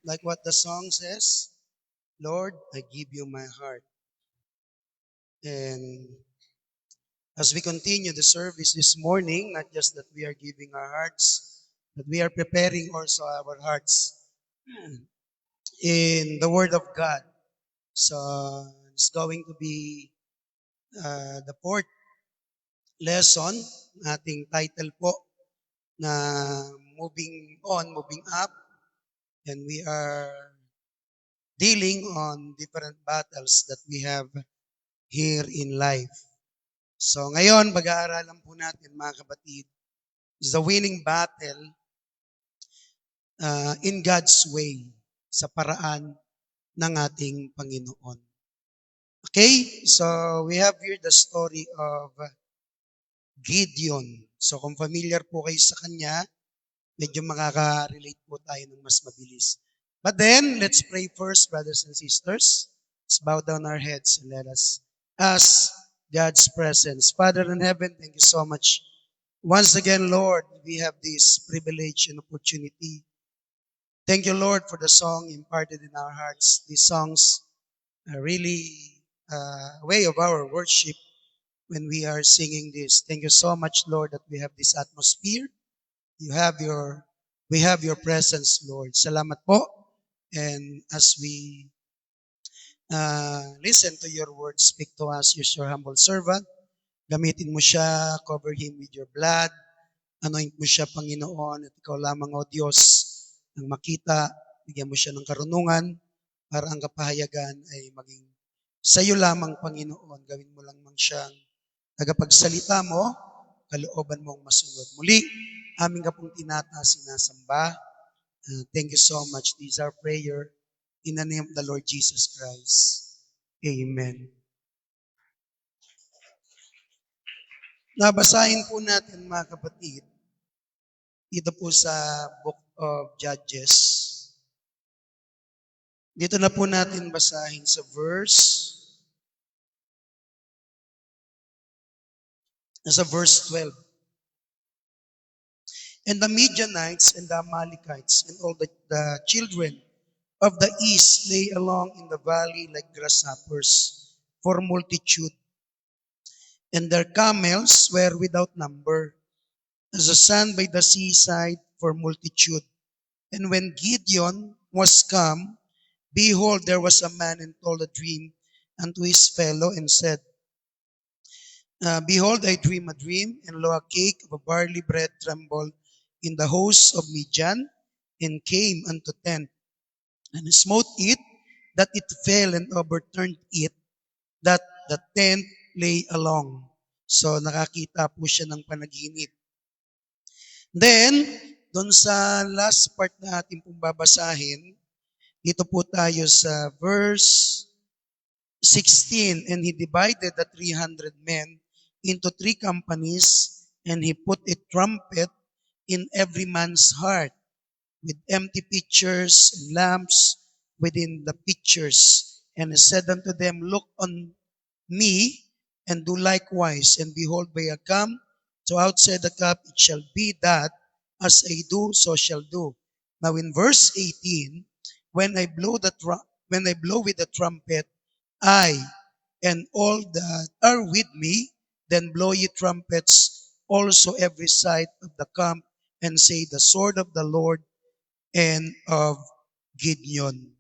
Like what the song says, Lord, I give you my heart. And as we continue the service this morning, not just that we are giving our hearts, but we are preparing also our hearts in the Word of God. So it's going to be the fourth lesson, ating title po na moving on, moving up, and we are dealing on different battles that we have here in life. So ngayon, pag-aaralan po natin mga kapatid, is the winning battle in God's way, sa paraan ng ating Panginoon. Okay, so we have here the story of Gideon. So kung familiar po kayo sa kanya, medyo makaka-relate po tayo ng mas mabilis. But then, let's pray first, brothers and sisters. Let's bow down our heads and let us ask God's presence. Father in heaven, thank you so much. Once again, Lord, we have this privilege and opportunity. Thank you, Lord, for the song imparted in our hearts. These songs are really a way of our worship when we are singing this. Thank you so much, Lord, that we have this atmosphere. You have your, we have your presence, Lord. Salamat po. And as we listen to your word, speak to us, use your humble servant. Gamitin mo siya, cover him with your blood. Anoint mo siya, Panginoon, at ikaw lamang, O Diyos, ang makita. Bigyan mo siya ng karunungan para ang kapahayagan ay maging sa iyo lamang, Panginoon. Gawin mo lang mang siyang tagapagsalita mo, kalooban mong masunod. Muli, aming ka pong tinataas, sinasamba. Thank you so much. This is our prayer in the name of the Lord Jesus Christ. Amen. Nabasahin po natin mga kapatid, dito po sa Book of Judges. Dito na po natin basahin sa verse 12. And the Midianites and the Amalekites and all the children of the east lay along in the valley like grasshoppers for multitude, and their camels were without number, as the sand by the seaside for multitude. And when Gideon was come, behold, there was a man and told a dream unto his fellow and said, Behold, I dream a dream, and lo, a cake of a barley bread trembled in the host of Midian, and came unto tent, and smote it, that it fell, and overturned it, that the tent lay along. So nakakita po siya ng panaginip. Then, doon sa last part na ating pong babasahin, dito po tayo sa verse 16. And he divided the 300 men into 3 companies, and he put a trumpet in every man's heart, with empty pitchers and lamps within the pitchers. And he said unto them, Look on me, and do likewise. And behold, by I come to outside the cup, it shall be that as I do, so shall do. Now in verse 18, when I blow with the trumpet, I and all that are with me, then blow ye trumpets also every side of the camp, and say, The sword of the Lord and of Gideon.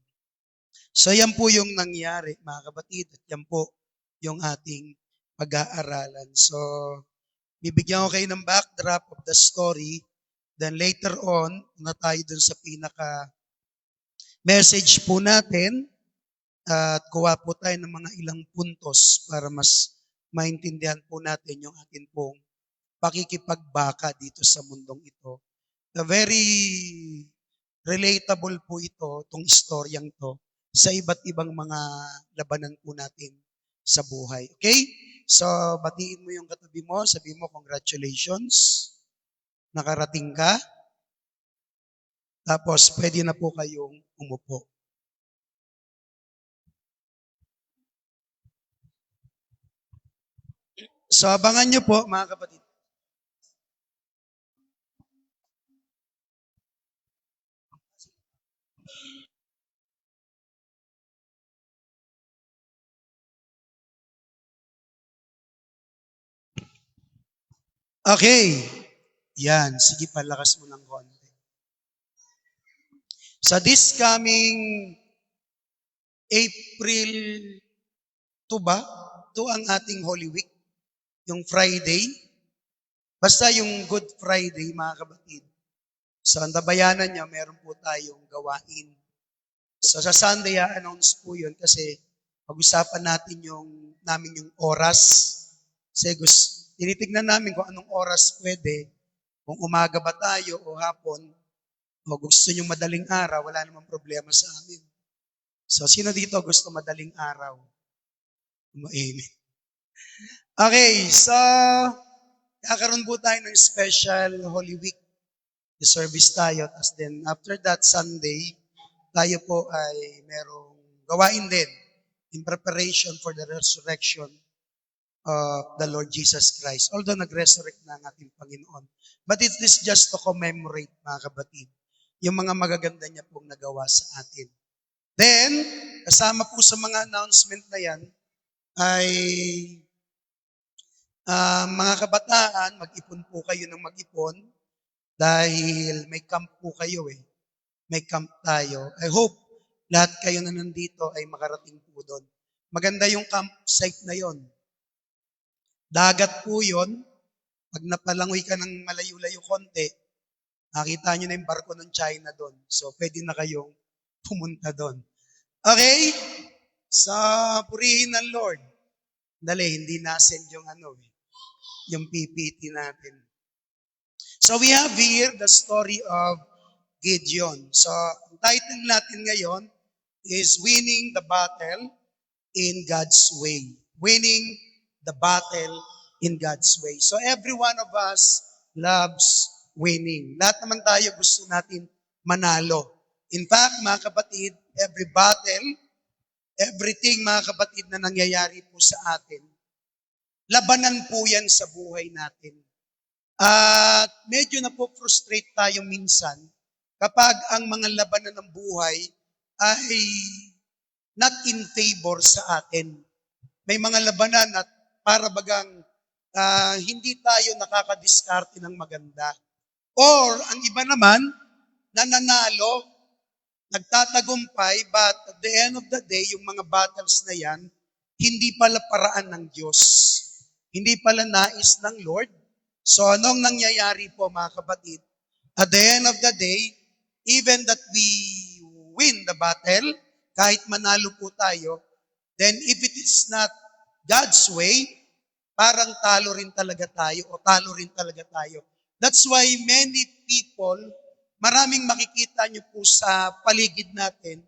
So yan po yung nangyari, mga kapatid, at yan po yung ating pag-aaralan. So, bibigyan ko kayo ng backdrop of the story. Then later on, na tayo dun sa pinaka-message po natin, at kuha po tayo ng mga ilang puntos para mas maintindihan po natin yung atin pong pakikipagbaka dito sa mundong ito. Very relatable po ito, itong istoryang to, sa iba't ibang mga labanan po natin sa buhay. Okay? So, batiin mo yung katabi mo, sabi mo, congratulations, nakarating ka, tapos pwede na po kayong umupo. So, abangan nyo po, mga kapatid. Okay. Yan. Sige, palakas mo ng konti. Sa this coming April 2 ba? 2 ang ating Holy Week. Yung Friday. Basta yung Good Friday, mga kapatid. Sa antabayanan niya, meron po tayong gawain. So sa Sunday, announce po yun kasi pag-usapan namin yung oras. Kasi tinitignan namin kung anong oras pwede. Kung umaga ba tayo o hapon, o gusto nyo madaling araw, wala namang problema sa amin. So sino dito gusto madaling araw? Amen. Okay, so kakaroon po tayo ng special Holy Week. The service tayo. Tapos then after that Sunday, tayo po ay merong gawain din in preparation for the resurrection of the Lord Jesus Christ. Although nag-resurrect na ang ating Panginoon. But it is just to commemorate, mga kapatid, yung mga magaganda niya pong nagawa sa atin. Then, kasama po sa mga announcement na yan, ay mga kabataan, mag-ipon po kayo ng mag-ipon dahil may camp po kayo eh. May camp tayo. I hope lahat kayo na nandito ay makarating po doon. Maganda yung campsite na yon. Dagat po yon. Pag napalangoy ka ng malayo-layo konti, nakita nyo na yung barko ng China doon. So, pwede na kayong pumunta doon. Okay? Sa purihin ng Lord. Dali, hindi na-send yung PPT natin. So, we have here the story of Gideon. So, ang title natin ngayon is Winning the Battle in God's Way. Winning the battle in God's way. So, every one of us loves winning. Lahat naman tayo gusto natin manalo. In fact, mga kapatid, every battle, everything, mga kapatid, na nangyayari po sa atin, labanan po yan sa buhay natin. At medyo na po frustrate tayo minsan kapag ang mga labanan ng buhay ay not in favor sa atin. May mga labanan at para bagang hindi tayo nakakadiskarte ng maganda. Or ang iba naman, nananalo, nagtatagumpay, but at the end of the day, yung mga battles na yan, hindi pala paraan ng Diyos. Hindi pala nais ng Lord. So anong nangyayari po, mga kapatid? At the end of the day, even that we win the battle, kahit manalo po tayo, then if it is not God's way, parang talo rin talaga tayo o talo rin talaga tayo. That's why many people, maraming makikita nyo po sa paligid natin,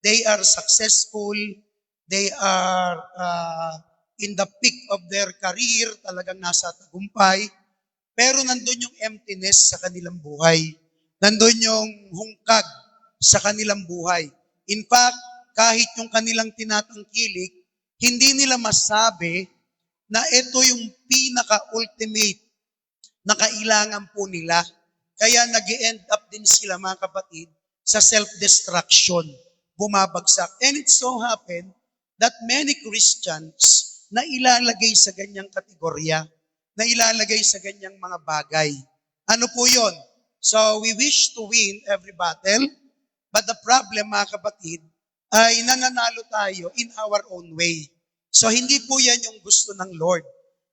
they are successful, they are in the peak of their career, talagang nasa tagumpay, pero nandun yung emptiness sa kanilang buhay. Nandun yung hungkag sa kanilang buhay. In fact, kahit yung kanilang tinatangkilik, hindi nila masabi na ito yung pinaka-ultimate na kailangan po nila. Kaya nag-end up din sila, mga kapatid, sa self-destruction, bumabagsak. And it so happened that many Christians na ilalagay sa ganyang kategorya, na ilalagay sa ganyang mga bagay. Ano po yon? So, we wish to win every battle, but the problem, mga kapatid, ay nananalo tayo in our own way. So, hindi po yan yung gusto ng Lord.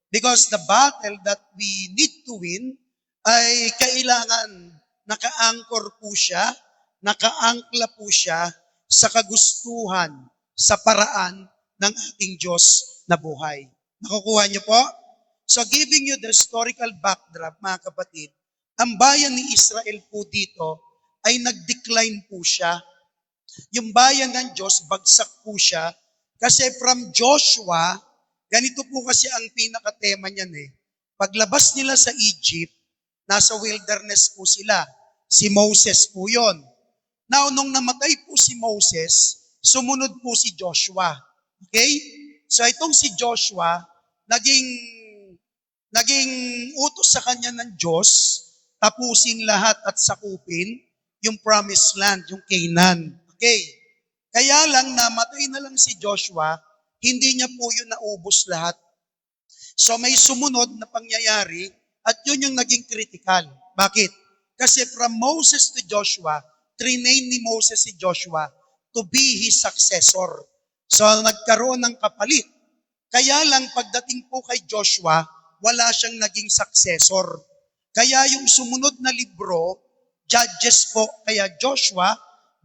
Because the battle that we need to win ay kailangan naka-anchor po siya, naka-angkla po siya sa kagustuhan, sa paraan ng ating Diyos na buhay. Nakukuha niyo po? So giving you the historical backdrop, mga kapatid, ang bayan ni Israel po dito ay nag-decline po siya. Yung bayan ng Diyos, bagsak po siya. Kasi from Joshua, ganito po kasi ang pinaka-tema niyan eh. Paglabas nila sa Egypt, nasa wilderness po sila. Si Moses po yon. Now, nung namatay po si Moses, sumunod po si Joshua. Okay? So itong si Joshua, naging utos sa kanya ng Diyos, tapusin lahat at sakupin yung promised land, yung Canaan. Okay. Kaya lang namatay na lang si Joshua, hindi niya po yun naubos lahat. So may sumunod na pangyayari at yun yung naging critical. Bakit? Kasi from Moses to Joshua, trinain ni Moses si Joshua to be his successor. So nagkaroon ng kapalit. Kaya lang pagdating po kay Joshua, wala siyang naging successor. Kaya yung sumunod na libro, Judges po, kaya Joshua,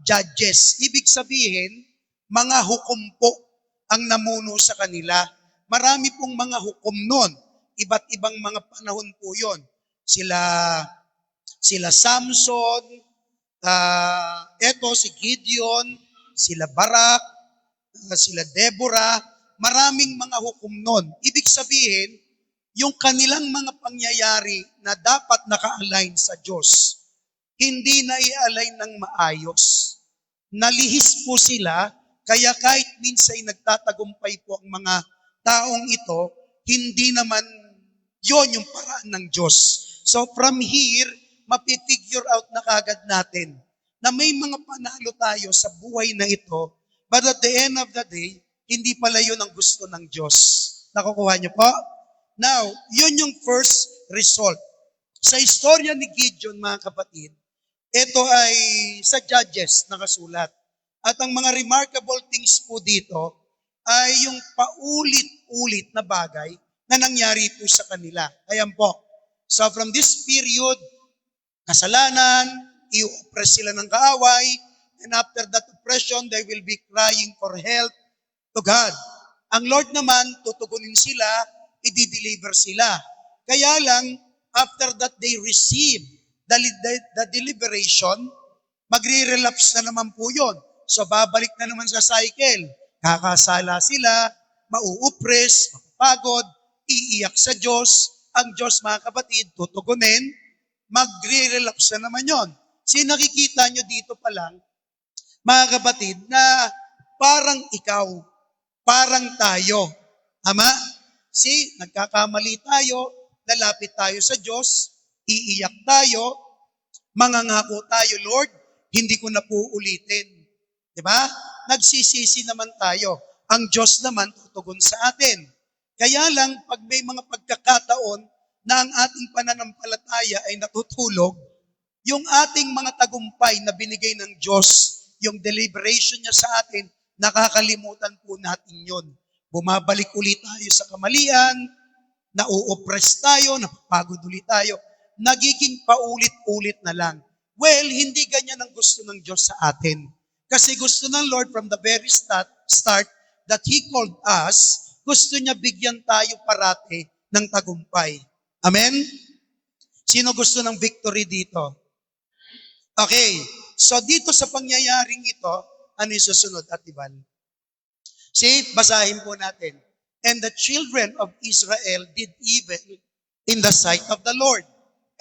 Judges. Ibig sabihin, mga hukom po ang namuno sa kanila. Marami pong mga hukom nun. Iba't ibang mga panahon po yon. Sila Samson, si Gideon, sila Barak, sila Deborah, maraming mga hukom nun. Ibig sabihin, yung kanilang mga pangyayari na dapat naka-align sa Diyos, hindi na i-align ng maayos. Nalihis po sila, kaya kahit minsan nagtatagumpay po ang mga taong ito, hindi naman yon yung paraan ng Diyos. So from here, mapifigure out na kagad natin na may mga panalo tayo sa buhay na ito, but at the end of the day, hindi pala yun ang gusto ng Diyos. Nakukuha niyo po? Now, yun yung first result. Sa istorya ni Gideon, mga kapatid, ito ay sa Judges nakasulat. At ang mga remarkable things po dito ay yung paulit-ulit na bagay na nangyari po sa kanila. Ayan po. So from this period, kasalanan, i-oppress sila ng kaaway, and after that oppression, they will be crying for help to God. Ang Lord naman, tutugunin sila, i-deliver sila. Kaya lang, after that they receive the deliberation, magre-relapse na naman po yun. So babalik na naman sa cycle. Kakasala sila, mauupres, mapagod, iiyak sa Diyos. Ang Diyos, mga kapatid, tutugunin, magre-relapse na naman yon. Nakikita nyo dito pa lang, mga kapatid, na parang ikaw, parang tayo. Tama? Nagkakamali tayo, lalapit tayo sa Diyos, iiyak tayo, mangangako tayo, Lord, hindi ko na po ulitin. Diba? Nagsisisi naman tayo. Ang Diyos naman tutugon sa atin. Kaya lang, pag may mga pagkakataon na ang ating pananampalataya ay natutulog, yung ating mga tagumpay na binigay ng Diyos, yung deliberation niya sa atin, nakakalimutan po natin yun. Bumabalik ulit tayo sa kamalian, nauoppress tayo, napapagod ulit tayo, nagiging paulit-ulit na lang. Well, hindi ganyan ang gusto ng Diyos sa atin. Kasi gusto ng Lord from the very start that He called us, gusto niya bigyan tayo parati ng tagumpay. Amen? Sino gusto ng victory dito? Okay. So dito sa pangyayaring ito, ano yung susunod, Atiban? Basahin po natin. And the children of Israel did evil in the sight of the Lord.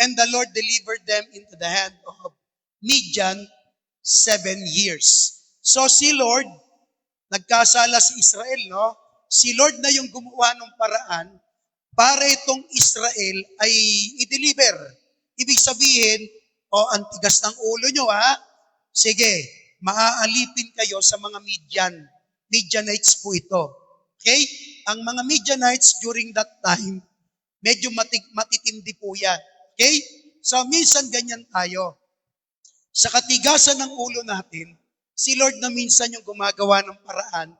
And the Lord delivered them into the hand of Midian 7 years. So si Lord, nagkasala si Israel, no? Si Lord na yung gumawa ng paraan para itong Israel ay i-deliver. Ibig sabihin, ang tigas ng ulo nyo, ha? Sige, maaalipin kayo sa mga Midianites po ito. Okay? Ang mga Midianites during that time, medyo matitindi po yan. Okay? So, minsan ganyan tayo. Sa katigasan ng ulo natin, si Lord na minsan yung gumagawa ng paraan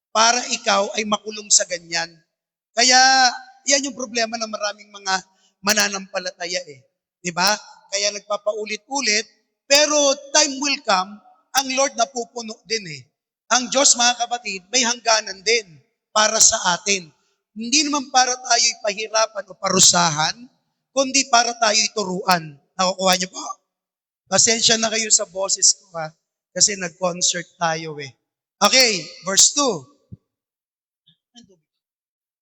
para ikaw ay makulong sa ganyan. Kaya, yan yung problema ng maraming mga mananampalataya eh. Diba? Kaya nagpapaulit-ulit, pero time will come, ang Lord napupuno din eh. Ang Diyos, mga kapatid, may hangganan din para sa atin. Hindi naman para tayo ipahirapan o parusahan, kundi para tayo ituruan. Nakukuha niyo po? Pasensya na kayo sa boses ko ha, kasi nag-concert tayo eh. Okay, verse 2.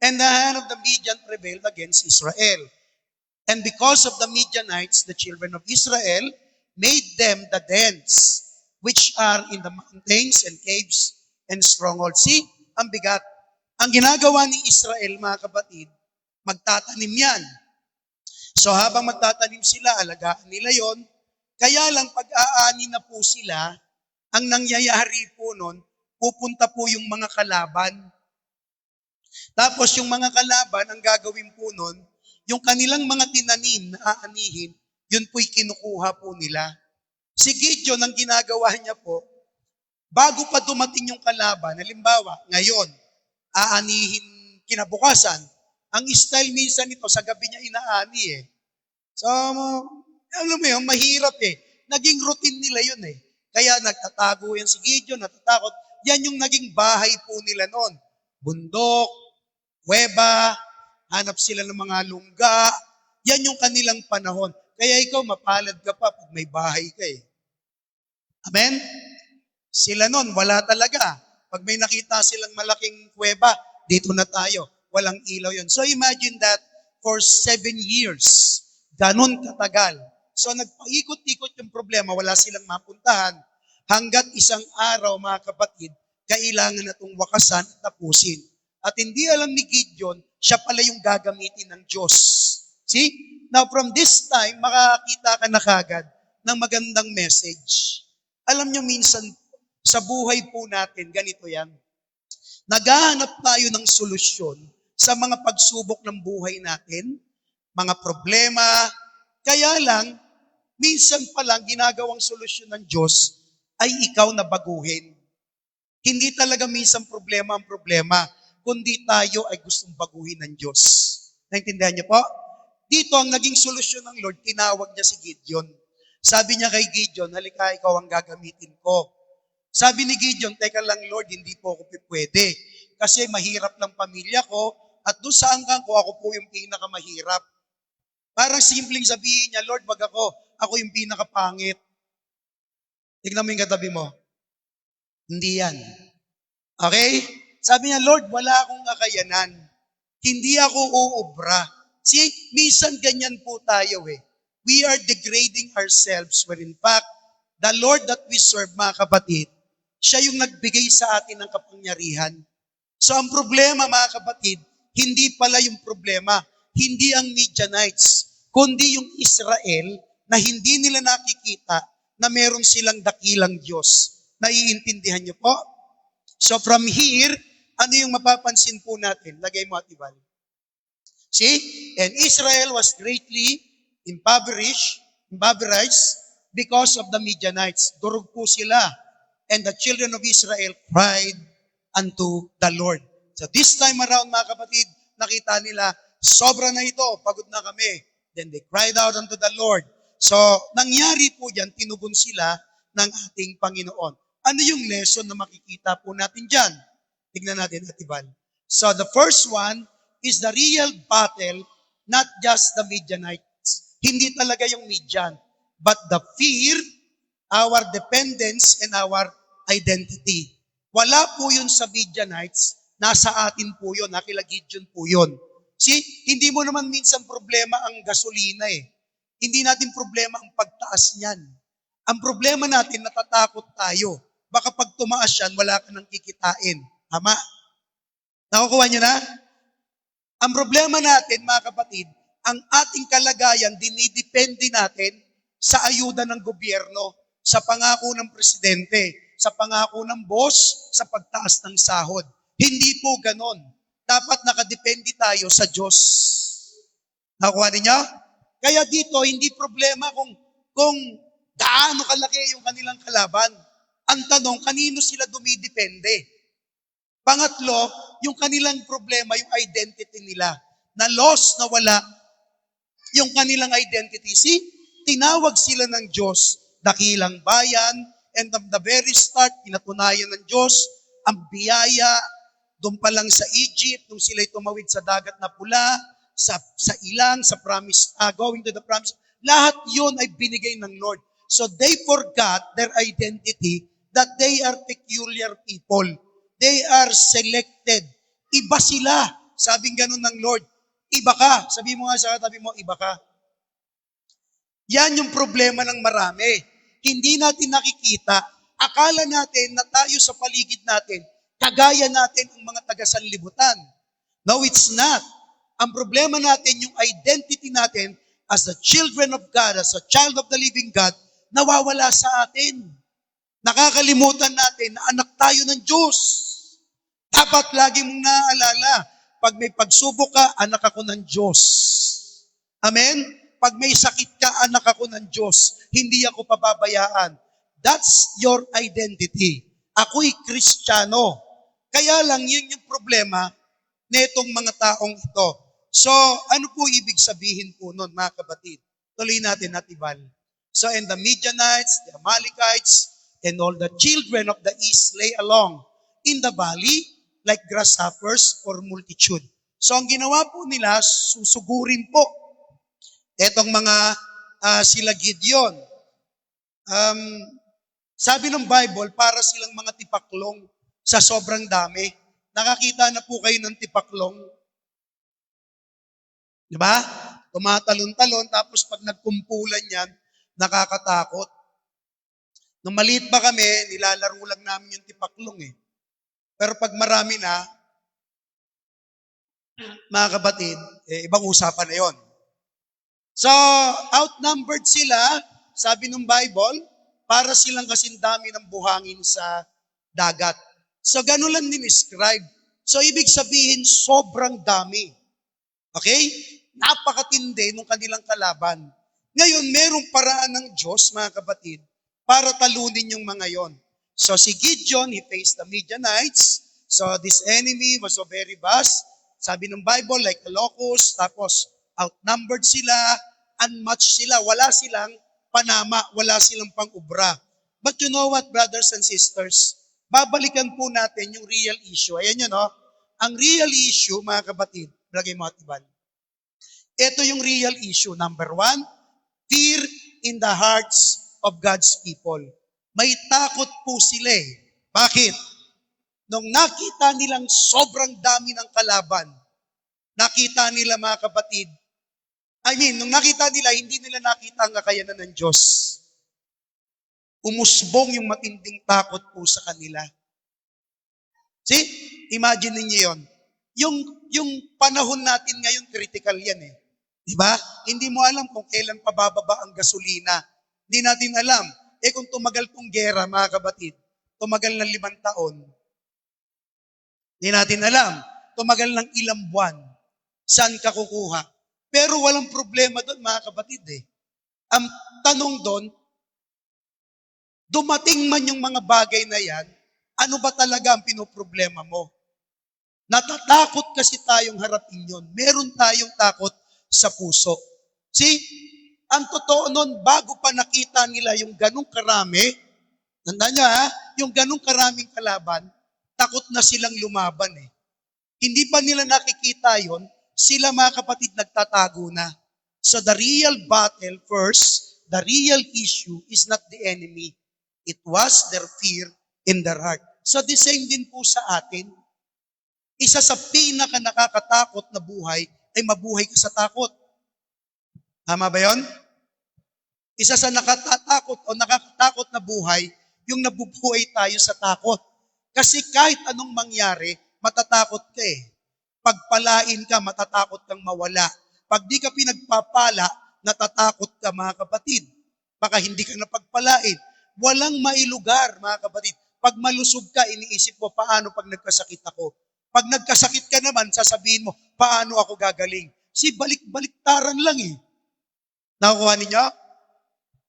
And the hand of the Midian prevailed against Israel. And because of the Midianites, the children of Israel made them the dens, which are in the mountains and caves and strongholds. Ang bigat. Ang ginagawa ni Israel, mga kapatid, magtatanim yan. So habang magtatanim sila, alagaan nila yon. Kaya lang pag-aani na po sila, ang nangyayari po nun, pupunta po yung mga kalaban. Tapos yung mga kalaban, ang gagawin po nun, yung kanilang mga tinanim na aanihin, yun po'y kinukuha po nila. Si Gideon, ang ginagawa niya po, bago pa dumating yung kalaban, halimbawa, ngayon, aanihin kinabukasan, ang style minsan nito, sa gabi niya inaani eh. So, alam mo yun, mahirap eh. Naging routine nila yun eh. Kaya nagtatago yan si Gideon, natatakot. Yan yung naging bahay po nila noon. Bundok, kuweba, hanap sila ng mga lungga. Yan yung kanilang panahon. Kaya ikaw, mapalad ka pa pag may bahay ka eh. Amen? Sila noon, wala talaga. Pag may nakita silang malaking kuweba, dito na tayo. Walang ilaw yun. So imagine that for 7 years, ganun katagal. So nagpaikot-ikot yung problema, wala silang mapuntahan. Hanggat isang araw, mga kapatid, kailangan na itong wakasan at tapusin. At hindi alam ni Gideon, siya pala yung gagamitin ng Diyos. See? Now from this time, makakita ka na kagad ng magandang message. Alam nyo minsan, sa buhay po natin, ganito yan. Naghahanap tayo ng solusyon sa mga pagsubok ng buhay natin, mga problema. Kaya lang, minsan pa lang ginagawang solusyon ng Diyos ay ikaw na baguhin. Hindi talaga minsan problema ang problema, kundi tayo ay gustong baguhin ng Diyos. Naintindihan niyo po? Dito ang naging solusyon ng Lord, tinawag niya si Gideon. Sabi niya kay Gideon, halika, ikaw ang gagamitin ko. Sabi ni Gideon, teka lang Lord, hindi po ako pwede. Kasi mahirap ng pamilya ko at doon sa angkan ko, ako po yung pinakamahirap. Parang simpleng sabihin niya, Lord, wag ako yung pinakapangit. Tignan mo yung katabi mo. Hindi yan. Okay? Sabi niya, Lord, wala akong kakayanan. Hindi ako uubra. See, minsan ganyan po tayo eh. We are degrading ourselves where in fact, the Lord that we serve, mga kapatid, siya yung nagbigay sa atin ng kapangyarihan. So ang problema, mga kapatid, hindi pala yung problema, hindi ang Midianites, kundi yung Israel na hindi nila nakikita na meron silang dakilang Diyos. Naiintindihan niyo po? So from here, ano yung mapapansin po natin? Lagay mo, Atibal. See? And Israel was greatly impoverished because of the Midianites. Durog po sila. And the children of Israel cried unto the Lord. So this time around, mga kapatid, nakita nila, sobra na ito, pagod na kami. Then they cried out unto the Lord. So, nangyari po dyan, tinugon sila ng ating Panginoon. Ano yung lesson na makikita po natin dyan? Tignan natin, Atibal. So, the first one is the real battle, not just the Midianites. Hindi talaga yung Midian, but the fear, our dependence, and our identity. Wala po yun sa Midianites, nasa atin po yun, nakila Gideon po yun. See, hindi mo naman minsan problema ang gasolina eh. Hindi natin problema ang pagtaas niyan. Ang problema natin, natatakot tayo. Baka pag tumaas yan, wala ka nang kikitain. Tama? Nakukuha niyo na? Ang problema natin, mga kapatid, ang ating kalagayan, dinidepende natin sa ayuda ng gobyerno, sa pangako ng presidente, sa pangako ng boss, sa pagtaas ng sahod. Hindi po ganon. Dapat nakadepende tayo sa Diyos. Nakuha niyo? Kaya dito, hindi problema kung gaano kalaki yung kanilang kalaban. Ang tanong, kanino sila dumidepende? Pangatlo, yung kanilang problema, yung identity nila. Na lost, na wala yung kanilang identity. See, tinawag sila ng Diyos, dakilang bayan, and from the very start, pinatunayan ng Diyos, ang biyaya, doon pa lang sa Egypt, nung sila'y tumawid sa dagat na pula, sa ilang, sa promise, going to the promise, lahat yun ay binigay ng Lord. So they forgot their identity, that they are peculiar people. They are selected. Iba sila. Sabing ganun ng Lord. Iba ka. Sabi mo nga sa katabi mo, iba ka. Yan yung problema ng marami. Hindi natin nakikita. Akala natin na tayo sa paligid natin, kagaya natin ang mga taga-sanlibutan. No, it's not. Ang problema natin, yung identity natin as the children of God, as a child of the living God, nawawala sa atin. Nakakalimutan natin na anak tayo ng Diyos. Dapat lagi mong naaalala, pag may pagsubok ka, anak ako ng Diyos. Amen? Pag may sakit ka, anak ako ng Diyos. Hindi ako pababayaan. That's your identity. Ako'y Kristiyano. Kaya lang, yun yung problema netong mga taong ito. So, ano po ibig sabihin po nun, mga kapatid? Tuloy natin natibal. So, and the Midianites, the Amalekites, and all the children of the east lay along in the valley like grasshoppers or multitude. So, ang ginawa po nila, susugurin po etong mga sila Gideon. Sabi ng Bible, para silang mga tipaklong sa sobrang dami. Nakakita na po kayo ng tipaklong? Di ba? Tumatalon-talon, tapos pag nagkumpulan yan, nakakatakot. Nung maliit pa kami, nilalaro lang namin yung tipaklong eh. Pero pag marami na, mga kapatid, ibang usapan na yon. So, outnumbered sila, sabi ng Bible, para silang kasindami ng buhangin sa dagat. So, ganun lang din-describe. So, ibig sabihin, sobrang dami. Okay? Napakatindi ng kanilang kalaban. Ngayon, merong paraan ng Diyos, mga kapatid, para talunin yung mga yon. So, si Gideon, he faced the Midianites. So, this enemy was so very vast. Sabi ng Bible, like a locust. Tapos, outnumbered sila, unmatched sila. Wala silang panama, wala silang pang-ubra. But you know what, brothers and sisters? Babalikan po natin yung real issue. Ayan yun, no? Ang real issue, mga kapatid, lagay mo atibal. Ito yung real issue. Number 1, fear in the hearts of God's people. May takot po sila eh. Bakit? Nung nakita nilang sobrang dami ng kalaban, nakita nila mga kapatid, nung nakita nila, hindi nila nakita ang kakayanan ng Diyos. Umusbong yung matinding takot po sa kanila. See? Imagine niyo yon. Yung panahon natin ngayon, critical yan eh. Diba? Hindi mo alam kung kailan pabababa ang gasolina. Hindi natin alam. Kung tumagal tong gera, mga kapatid, tumagal ng 5 taon, hindi natin alam. Tumagal ng ilang buwan. Saan ka kukuha? Pero walang problema doon, mga kapatid eh. Ang tanong doon, dumating man yung mga bagay na yan, ano ba talaga ang pinoproblema mo? Natatakot kasi tayong harapin yun. Meron tayong takot sa puso. See, ang totoo nun, bago pa nakita nila yung ganong karami, tandaan nyo yung ganong karaming kalaban, takot na silang lumaban eh. Hindi pa nila nakikita yon, sila mga kapatid nagtatago na. So the real battle first, the real issue is not the enemy. It was their fear in their heart. So the same din po sa atin. Isa sa pinaka nakakatakot na buhay ay mabuhay ka sa takot. Tama ba yon? Isa sa nakatatakot o nakakatakot na buhay, yung nabubuhay tayo sa takot. Kasi kahit anong mangyari, matatakot ka eh. Pagpalain ka, matatakot kang mawala. Pag di ka pinagpapala, natatakot ka mga kapatid. Baka hindi ka napagpalain. Walang mailugar mga kapatid. Pag malusog ka, iniisip mo, paano pag nagkasakit ako? Pag nagkasakit ka naman, sasabihin mo, paano ako gagaling? Si balik-baliktaran lang eh. Nakukuha ninyo?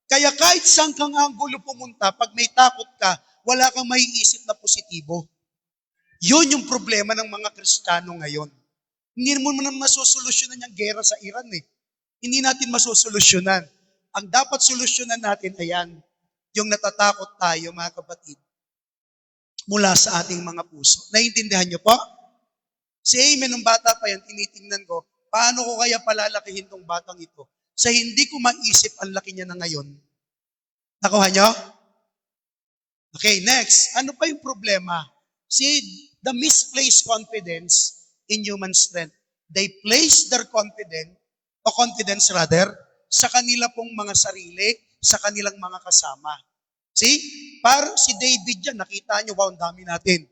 Kaya kahit saan kang anggulo pumunta, pag may takot ka, wala kang maiisip na positibo. Yun yung problema ng mga Kristiyano ngayon. Hindi mo naman masusolusyonan yung gera sa Iran eh. Hindi natin masusolusyonan. Ang dapat solusyonan natin, ayan, yung natatakot tayo mga kapatid, mula sa ating mga puso. Naiintindihan niyo po? Si Amen, nung bata pa yan, tinitingnan ko, paano ko kaya palalakihin tong batang ito? Sa hindi ko maisip ang laki niya na ngayon. Nakuha niyo? Okay, next. Ano pa yung problema? See, the misplaced confidence in human strength. They place their confidence sa kanila pong mga sarili, sa kanilang mga kasama. See? Parang si David yan, nakita niyo, wow, ang dami natin.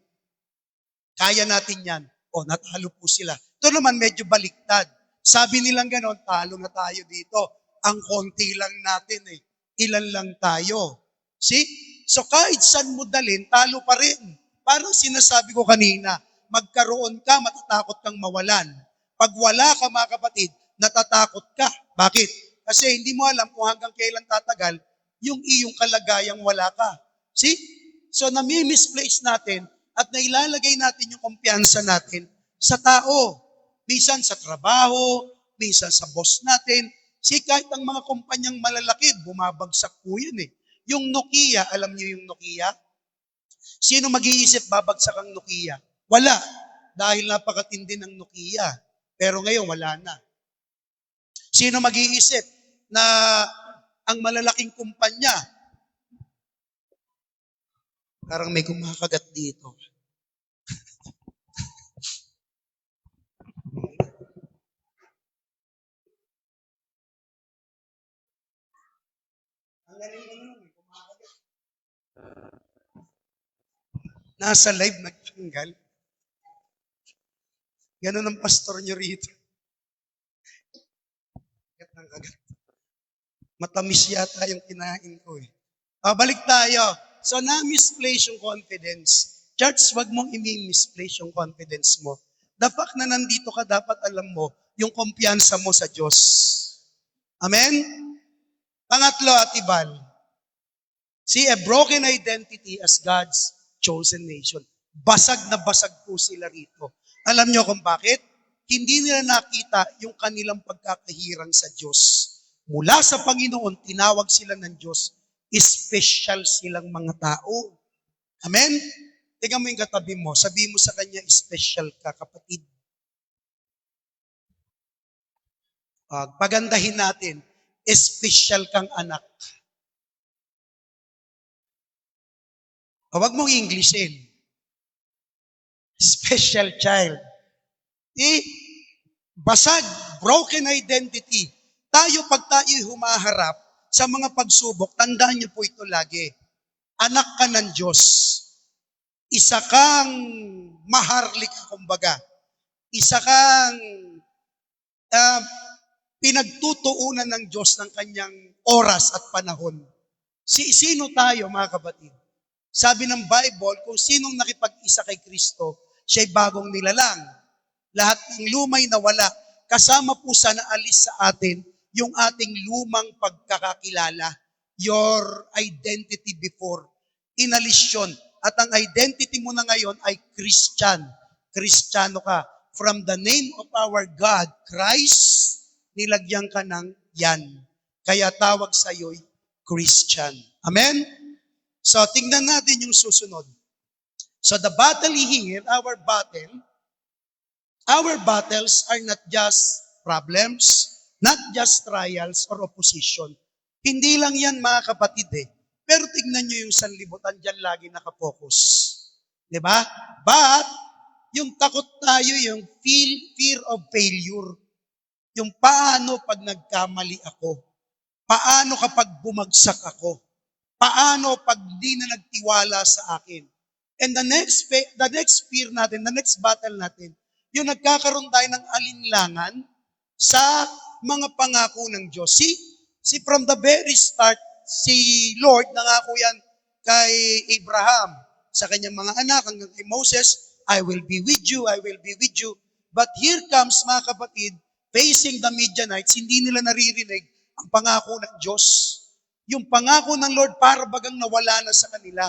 Kaya natin yan. O, natalo po sila. Ito naman medyo baliktad. Sabi nilang ganon, talo na tayo dito. Ang konti lang natin eh. ilan lang tayo. See? So kahit saan mo dalhin, talo pa rin. Parang sinasabi ko kanina, magkaroon ka, matatakot kang mawalan. Pag wala ka mga kapatid, natatakot ka. Bakit? Kasi hindi mo alam kung hanggang kailan tatagal yung iyong kalagayang wala ka. See? So nami-misplace natin at nailalagay natin yung kumpiyansa natin sa tao. Minsan sa trabaho, minsan sa boss natin. See, kahit ang mga kumpanyang malalaki, bumabagsak po yun eh. Yung Nokia, alam niyo yung Nokia? Sino mag-iisip babagsak ang Nokia? Wala. Dahil napakatindi ng Nokia. Pero ngayon, wala na. Sino mag-iisip na ang malalaking kumpanya, parang may kumakagat dito. Ang galing mo naman, may kumakagat. Nasa live, nagtanggal. Ganun ang pastor nyo rito. Kagat ng kagat. Matamis yata yung kinain ko eh. Balik tayo. So, na-misplace yung confidence. Church, wag mong i-misplace yung confidence mo. The fact na nandito ka, dapat alam mo yung kumpiyansa mo sa Diyos. Amen? Pangatlo, Atibal. See, a broken identity as God's chosen nation. Basag na basag po sila rito. Alam nyo kung bakit? Hindi nila nakita yung kanilang pagkakahirang sa Diyos. Mula sa Panginoon, tinawag sila ng Diyos. Special silang mga tao. Amen? Tingnan mo yung katabi mo. Sabi mo sa kanya, special ka, kapatid. Pagandahin natin, special kang anak. Huwag mong Englishin. Special child. Basag, broken identity. Tayo, pag tayo humaharap sa mga pagsubok, tandaan niyo po ito lagi. Anak ka ng Diyos. Isa kang maharlika, kumbaga. Isa kang pinagtutuunan ng Diyos ng kanyang oras at panahon. Sino tayo, mga kapatid? Sabi ng Bible, kung sinong nakipag-isa kay Kristo, siya'y bagong nilalang. Lahat ng lumay na wala, kasama po sa naalis sa atin yung ating lumang pagkakakilala, your identity before. Inalis yun. At ang identity mo na ngayon ay Christian. Kristiyano ka. From the name of our God, Christ, nilagyan ka ng yan. Kaya tawag sa iyo'y Christian. Amen? So, tingnan natin yung susunod. So, the battle here, our battles are not just problems, not just trials or opposition. Hindi lang yan, mga kapatid eh. Pero tingnan nyo yung sanlibutan dyan lagi nakapokus. Diba? But, yung takot tayo, yung fear of failure. Yung paano pag nagkamali ako? Paano kapag bumagsak ako? Paano pag di na nagtiwala sa akin? And the next fear natin, the next battle natin, yung nagkakaroon tayo ng alinlangan sa mga pangako ng Diyos. See, from the very start, si Lord, nangako yan kay Abraham, sa kanyang mga anak, hanggang kay Moses, I will be with you, I will be with you. But here comes, mga kapatid, facing the Midianites, hindi nila naririnig ang pangako ng Diyos. Yung pangako ng Lord, para bagang nawala na sa kanila.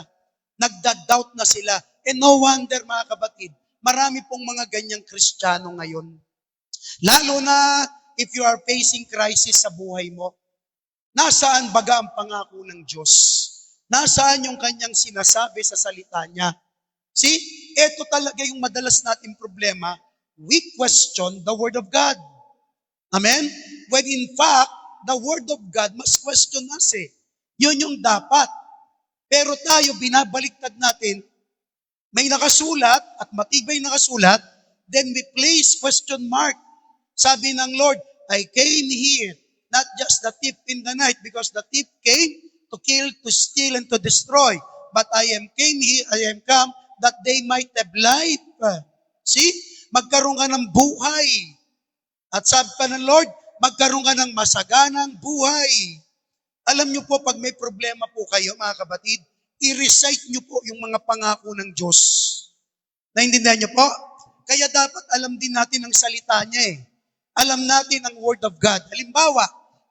Nagda-doubt na sila. And no wonder, mga kapatid, marami pong mga ganyang Kristiyano ngayon. Lalo na if you are facing crisis sa buhay mo, nasaan baga ang pangako ng Diyos? Nasaan yung kanyang sinasabi sa salita niya? See, ito talaga yung madalas nating problema. We question the Word of God. Amen? When in fact, the Word of God must question us eh. Yun yung dapat. Pero tayo, binabaliktad natin, may nakasulat at matibay nakasulat, then we place question mark. Sabi ng Lord, I came here, not just the thief in the night, because the thief came to kill, to steal, and to destroy. But I am come that they might have life. See? Magkaroon ka ng buhay. At sabi pa ng Lord, magkaroon ka ng masaganang buhay. Alam nyo po, pag may problema po kayo, mga kapatid, i-recite nyo po yung mga pangako ng Diyos. Naintindihan nyo po? Kaya dapat alam din natin ang salita niya eh. Alam natin ang Word of God. Halimbawa,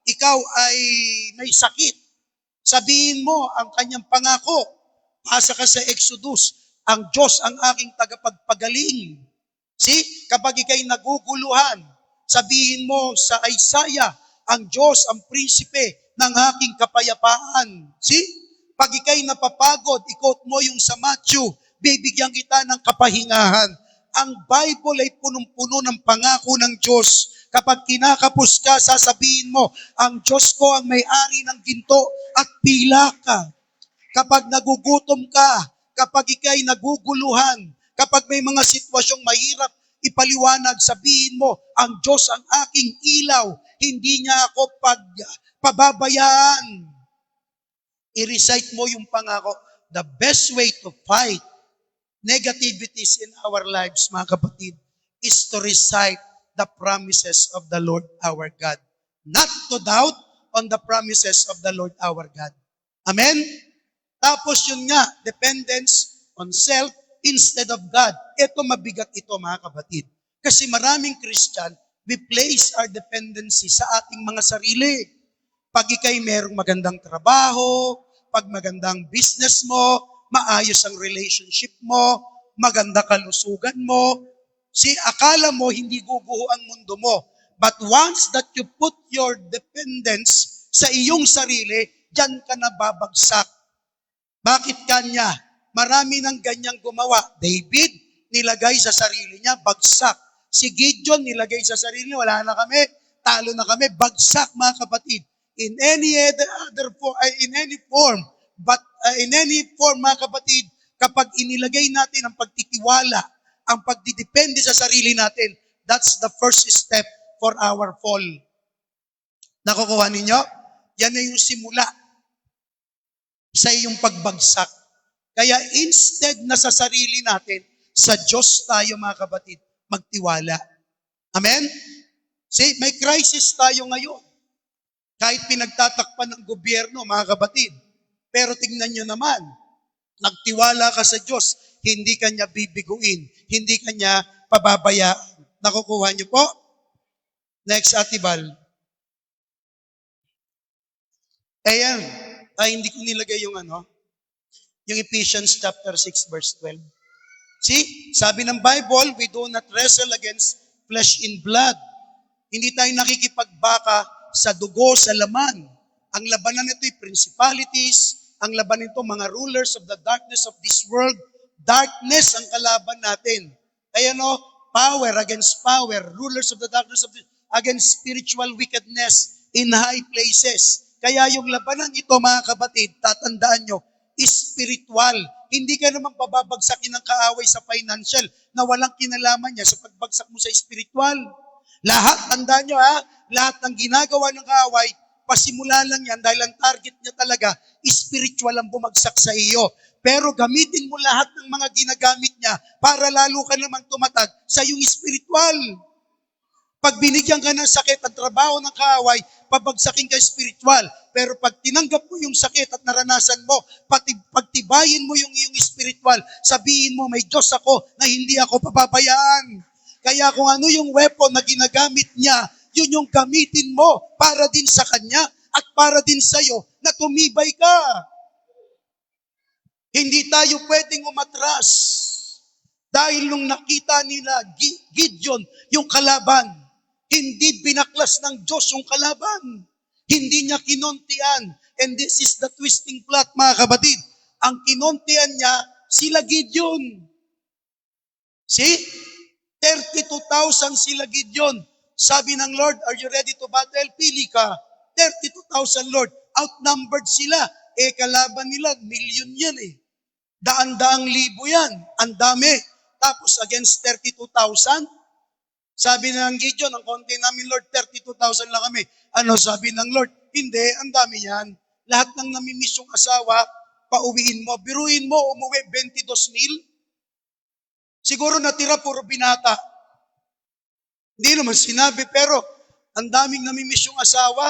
ikaw ay may sakit. Sabihin mo ang kanyang pangako. Pasa ka sa Exodus, ang Diyos ang aking tagapagpagaling. See? Kapag ikay naguguluhan, sabihin mo sa Isaiah, ang Diyos ang prinsipe ng aking kapayapaan. See? Pag ikay napapagod, ikot mo yung sa Matthew, bibigyan kita ng kapahingahan. Ang Bible ay punong-puno ng pangako ng Diyos. Kapag kinakapos ka, sasabihin mo, ang Diyos ko ang may-ari ng ginto at pilaka. Kapag nagugutom ka, kapag ikay naguguluhan, kapag may mga sitwasyong mahirap ipaliwanag, sabihin mo, ang Diyos ang aking ilaw, hindi niya ako pababayaan. I-recite mo yung pangako. The best way to fight negativities in our lives, mga kapatid, is to recite the promises of the Lord our God. Not to doubt on the promises of the Lord our God. Amen? Tapos yun nga, dependence on self instead of God. Ito mabigat ito, mga kapatid. Kasi maraming Christian, we place our dependency sa ating mga sarili. Pag ikay merong magandang trabaho, pag magandang business mo, maayos ang relationship mo, maganda kalusugan mo, akala mo hindi guguho ang mundo mo. But once that you put your dependence sa iyong sarili, diyan ka na babagsak. Bakit kanya? Marami ng ganyang gumawa. David, nilagay sa sarili niya, bagsak. Si Gideon, nilagay sa sarili niya, wala na kami, talo na kami, bagsak, mga kapatid. In any form, mga kapatid, kapag inilagay natin ang pagtitiwala, ang pagdidepende sa sarili natin, that's the first step for our fall. Nakukuha ninyo? Yan na yung simula sa iyong pagbagsak. Kaya instead na sa sarili natin, sa Diyos tayo, mga kapatid, magtiwala. Amen? See, may crisis tayo ngayon. Kahit pinagtatakpan ng gobyerno, mga kapatid. Pero tingnan nyo naman, nagtiwala ka sa Diyos, hindi ka niya bibiguin, hindi ka niya pababayaan. Nakukuha niyo po? Next, Atibal. Ayan. Hindi ko nilagay yung yung Ephesians chapter 6 verse 12. See, sabi ng Bible, we do not wrestle against flesh and blood. Hindi tayo nakikipagbaka sa dugo, sa laman. Ang labanan nito ay principalities, ang laban nito mga rulers of the darkness of this world. Darkness ang kalaban natin. Kaya power against power, rulers of the darkness of this, against spiritual wickedness in high places. Kaya yung labanan ito, mga kapatid, tatandaan nyo, spiritual. Hindi ka naman pababagsakin ng kaaway sa financial na walang kinalaman niya sa pagbagsak mo sa spiritual. Lahat, tandaan nyo lahat ng ginagawa ng kaaway, pasimula lang yan dahil ang target niya talaga, spiritual ang bumagsak sa iyo. Pero gamitin mo lahat ng mga ginagamit niya para lalo ka namang tumatag sa iyong spiritual. Pag binigyan ka ng sakit at trabaho ng kaaway, pabagsakin ka spiritual. Pero pag tinanggap mo yung sakit at naranasan mo, pagtibayin mo yung iyong spiritual, sabihin mo, may Diyos ako na hindi ako pababayaan. Kaya kung ano yung weapon na ginagamit niya, yun yung gamitin mo para din sa Kanya at para din sa'yo na tumibay ka. Hindi tayo pwedeng umatras. Dahil nung nakita nila Gideon, yung kalaban, hindi binaklas ng Diyos yung kalaban. Hindi niya kinontian. And this is the twisting plot, mga kapatid. Ang kinontian niya, sila Gideon. See? 32,000 sila Gideon. Sabi ng Lord, are you ready to battle? Pili ka. 32,000 Lord. Outnumbered sila. Kalaban nila, million yan Daan-daang libo yan. Ang dami. Tapos against 32,000, sabi ng Gideon, ang konti namin, Lord, 32,000 lang kami. Sabi ng Lord? Hindi, ang dami yan. Lahat ng namimiss yung asawa, pauwiin mo. Biruin mo, umuwi 22,000. Siguro natira puro binata. Hindi naman sinabi, pero ang daming namimiss yung asawa.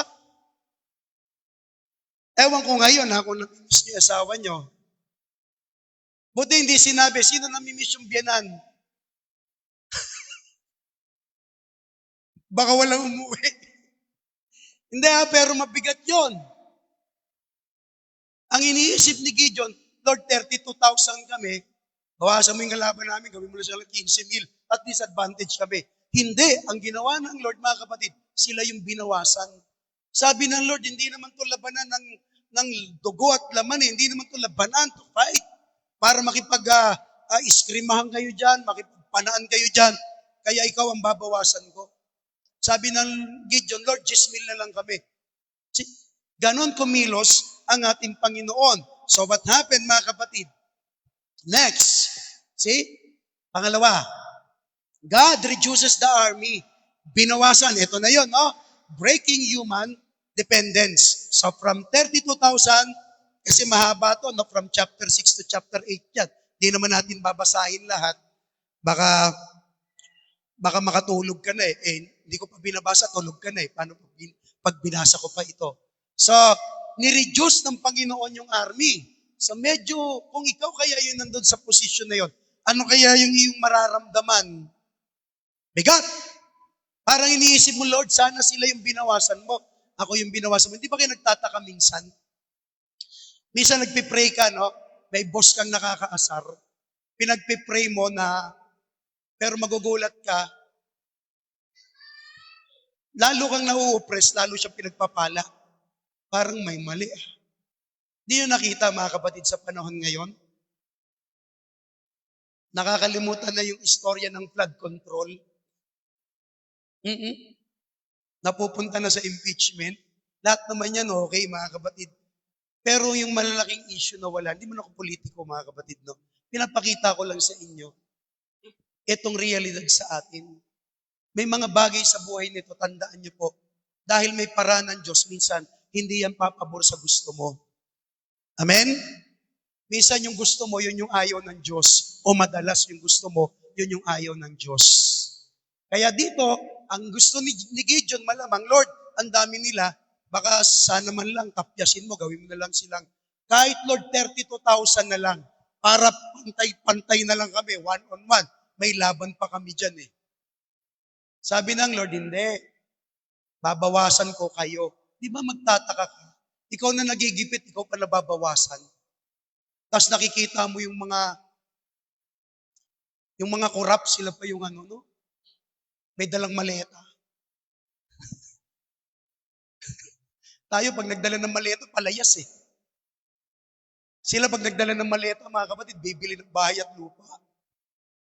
Ewan ko ngayon ha, kung namimiss niyo yung asawa niyo. Buti hindi sinabi, sino namimiss yung biyanan? Baka walang umuwi. Hindi ha, pero mabigat yon. Ang iniisip ni Gideon, Lord, 32,000 kami, bawasan mo yung kalaban namin, gawin mo na sila 15,000, at disadvantage kami. Hindi, ang ginawa ng Lord, mga kapatid, sila yung binawasan. Sabi ng Lord, hindi naman to labanan ng dugo at laman, hindi naman to labanan to fight. Para makipag-iskrimahan kayo dyan, makipagpanaan kayo dyan, kaya ikaw ang babawasan ko. Sabi ng Gideon, Lord, 10,000 na lang kami. Ganon kumilos ang ating Panginoon. So what happened, mga kapatid? Next, see? Pangalawa, God reduces the army. Binawasan, ito na yon, no? Breaking human dependence. So from 32,000, kasi mahaba to, no? From chapter 6 to chapter 8 yan. Di naman natin babasahin lahat. Baka makatulog ka na hindi ko pa binabasa, tulog ka na Paano pag binasa ko pa ito? So, ni-reduce ng Panginoon yung army. So medyo, kung ikaw kaya yun nandun sa posisyon na yun, ano kaya yung iyong mararamdaman? Bigat. Parang iniisip mo, Lord, sana sila yung binawasan mo. Ako yung binawasan mo. Hindi ba kayo nagtataka minsan? Minsan nagpipray ka, no? May boss kang nakakaasar. Pinagpipray mo na, pero magugulat ka, lalo kang nau-oppress, lalo siyang pinagpapala. Parang may mali. Di nyo nakita, mga kapatid, sa panahon ngayon? Nakakalimutan na yung istorya ng flood control. Napupunta na sa impeachment. Lahat naman yan okay, mga kapatid. Pero yung malalaking issue na wala, hindi mo ako politiko, mga kapatid, no? Pinapakita ko lang sa inyo, itong realidad sa atin. May mga bagay sa buhay nito, tandaan nyo po, dahil may paraan ng Diyos, minsan, hindi yan papabor sa gusto mo. Amen? Minsan yung gusto mo, yun yung ayaw ng Diyos. O madalas yung gusto mo, yun yung ayaw ng Diyos. Kaya dito, ang gusto ni Gideon malamang, Lord, ang dami nila, baka sana man lang tapyasin mo, gawin mo na lang silang, kahit Lord, 32,000 na lang, para pantay-pantay na lang kami, one-on-one, may laban pa kami dyan Sabi ng Lord, hindi. Babawasan ko kayo. Di ba magtataka ka? Ikaw na nagigipit, ikaw pa nababawasan. Tapos nakikita mo yung mga corrupt, sila pa yung no? May dalang maleta. Tayo, pag nagdala ng maleta, palayas Sila pag nagdala ng maleta, mga kapatid, bibili ng bahay at lupa.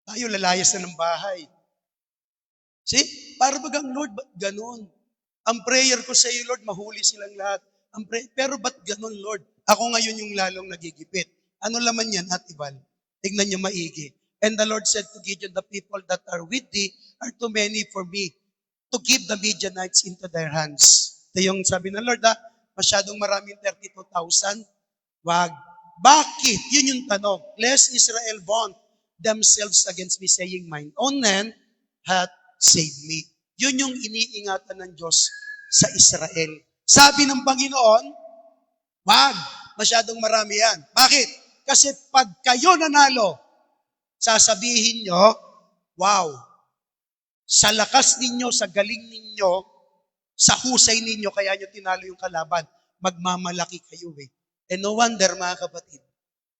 Tayo, lalayas na ng bahay. See? Para bagang, Lord, ba't ganon? Ang prayer ko sa iyo, Lord, mahuli silang lahat. Pero ba't ganon, Lord? Ako ngayon yung lalong nagigipit. Ano laman yan, Atibal? Tignan niyo maigi. And the Lord said to Gideon, the people that are with thee are too many for me to give the Midianites into their hands. Ito yung sabi ng Lord, masyadong maraming 32,000. Wag. Bakit? Yun yung tanong. Lest Israel vaunt themselves against me, saying, mine own hand hath saved me. Yun yung iniingatan ng Diyos sa Israel. Sabi ng Panginoon, wag, masyadong marami yan. Bakit? Kasi pag kayo nanalo, sasabihin nyo, wow, sa lakas ninyo, sa galing ninyo, sa husay ninyo, kaya nyo tinalo yung kalaban, magmamalaki kayo And no wonder, mga kapatid,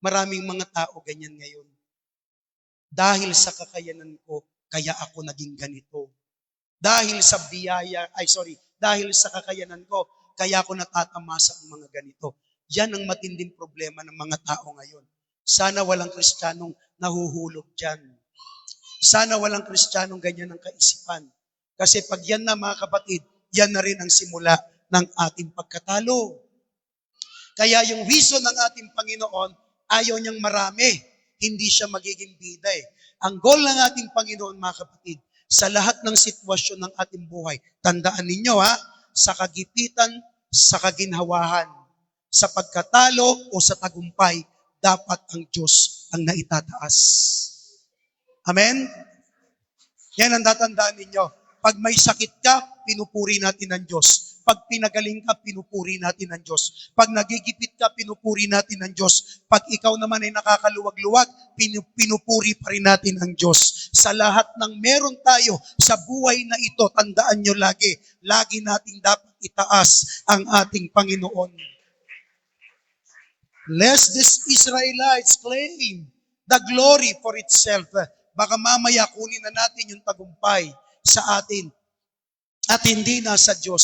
maraming mga tao ganyan ngayon. Dahil sa kakayanan ko, kaya ako naging ganito. Dahil sa dahil sa kakayanan ko, kaya ako natatamasa ang mga ganito. Yan ang matinding problema ng mga tao ngayon. Sana walang Kristiyanong nahuhulog dyan. Sana walang Kristiyanong ganyan ang kaisipan. Kasi pag yan na, mga kapatid, yan na rin ang simula ng ating pagkatalo. Kaya yung vision ng ating Panginoon, ayaw niyang marami. Hindi siya magiging bida Ang goal ng ating Panginoon, mga kapatid, sa lahat ng sitwasyon ng ating buhay, tandaan ninyo sa kagipitan, sa kaginhawahan, sa pagkatalo o sa tagumpay, dapat ang Diyos ang naitataas. Amen? Yan ang tatandaan ninyo. Pag may sakit ka, pinupuri natin ang Diyos. Pag pinagaling ka, pinupuri natin ang Diyos. Pag nagigipit ka, pinupuri natin ang Diyos. Pag ikaw naman ay nakakaluwag-luwag, pinupuri pa rin natin ang Diyos. Sa lahat ng meron tayo sa buhay na ito, tandaan nyo lagi nating dapat itaas ang ating Panginoon. Lest these Israelites claim the glory for itself. Baka mamaya kunin na natin yung tagumpay sa atin at hindi na sa Diyos.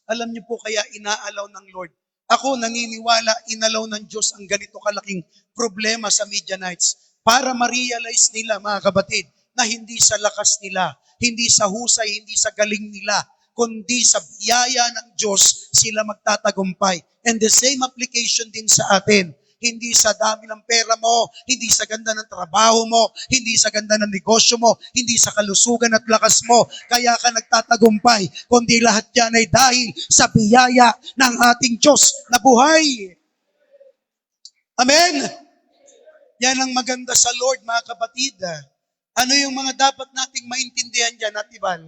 Alam niyo po kaya inaalaw ng Lord. Ako naniniwala inalaw ng Diyos ang ganito kalaking problema sa Midianites para ma-realize nila, mga kapatid, na hindi sa lakas nila, hindi sa husay, hindi sa galing nila, kundi sa biyaya ng Diyos sila magtatagumpay. And the same application din sa atin. Hindi sa dami ng pera mo, hindi sa ganda ng trabaho mo, hindi sa ganda ng negosyo mo, hindi sa kalusugan at lakas mo, kaya ka nagtatagumpay, kundi lahat yan ay dahil sa biyaya ng ating Diyos na buhay. Amen? Yan ang maganda sa Lord, mga kapatid. Ano yung mga dapat nating maintindihan dyan, Atibal?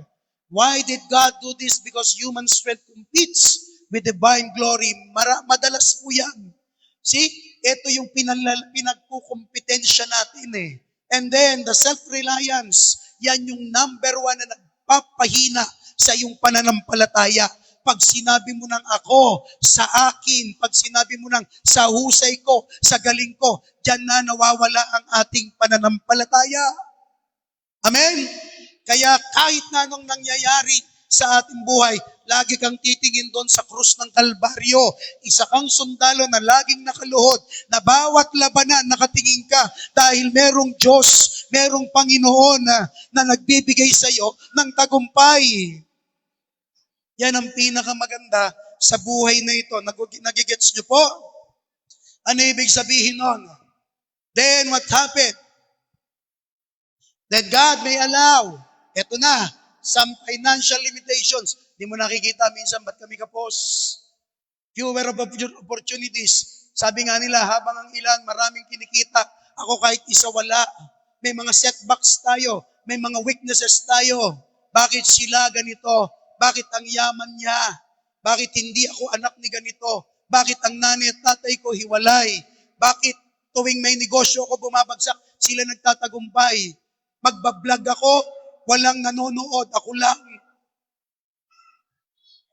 Why did God do this? Because human strength competes with divine glory. Madalas po yan. See, ito yung pinagkukumpetensya natin eh. And then, the self-reliance, yan yung number one na nagpapahina sa iyong pananampalataya. Pag sinabi mo ng ako, sa akin, pag sinabi mo ng sa husay ko, sa galing ko, dyan na nawawala ang ating pananampalataya. Amen? Kaya kahit na anong nangyayari sa ating buhay, lagi kang titingin doon sa krus ng Kalbaryo. Isa kang sundalo na laging nakaluhod, na bawat labanan nakatingin ka dahil merong Diyos, merong Panginoon na nagbibigay sa iyo ng tagumpay. Yan ang pinakamaganda sa buhay na ito. Nagigets niyo po? Ano ibig sabihin nun? Then what happened? That God may allow, eto na, some financial limitations. Di mo nakikita minsan, ba't kami kapos? Fewer opportunities. Sabi nga nila, habang ang ilan, maraming kinikita. Ako kahit isa wala. May mga setbacks tayo. May mga weaknesses tayo. Bakit sila ganito? Bakit ang yaman niya? Bakit hindi ako anak ni ganito? Bakit ang nanay at tatay ko hiwalay? Bakit tuwing may negosyo ako bumabagsak, sila nagtatagumpay? Magbablog ako, walang nanonood, ako lang.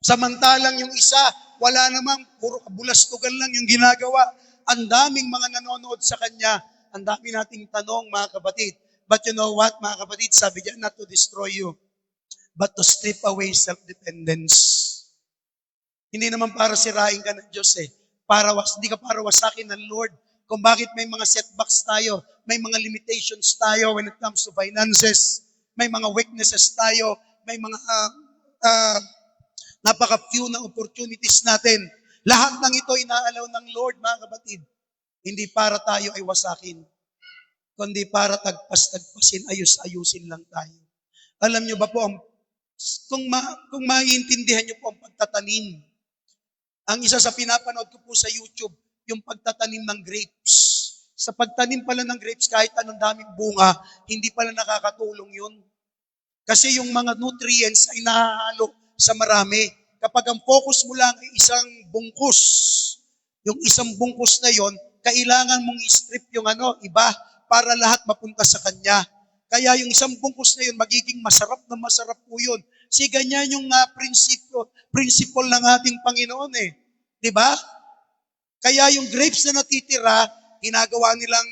Samantalang yung isa, wala namang, puro kabulastugan lang yung ginagawa. Ang daming mga nanonood sa kanya. Ang dami nating tanong, mga kapatid. But you know what, mga kapatid, sabi niya, not to destroy you, but to strip away self-dependence. Hindi naman para sirain ka ng Diyos eh. Hindi ka para wasakin ng Lord. Kung bakit may mga setbacks tayo, may mga limitations tayo when it comes to finances, may mga weaknesses tayo, may mga napaka-few na opportunities natin. Lahat ng ito inaalaw ng Lord, mga kapatid. Hindi para tayo ay wasakin, kundi para tagpas-tagpasin, ayus-ayusin lang tayo. Alam niyo ba po, kung maiintindihan niyo po ang pagtatanim, ang isa sa pinapanood ko po sa YouTube, yung pagtatanim ng grapes. Sa pagtanim pala ng grapes, kahit anong daming bunga, hindi pala nakakatulong yun. Kasi yung mga nutrients ay nahahalo sa marami. Kapag ang focus mo lang ay isang bungkus, yung isang bungkus na yon, kailangan mong i-strip yung iba para lahat mapunta sa kanya. Kaya yung isang bungkus na yun, magiging masarap na masarap po yun. Si ganyan yung principle ng ating Panginoon eh. Di ba? Kaya yung grapes na natitira, ginagawa nilang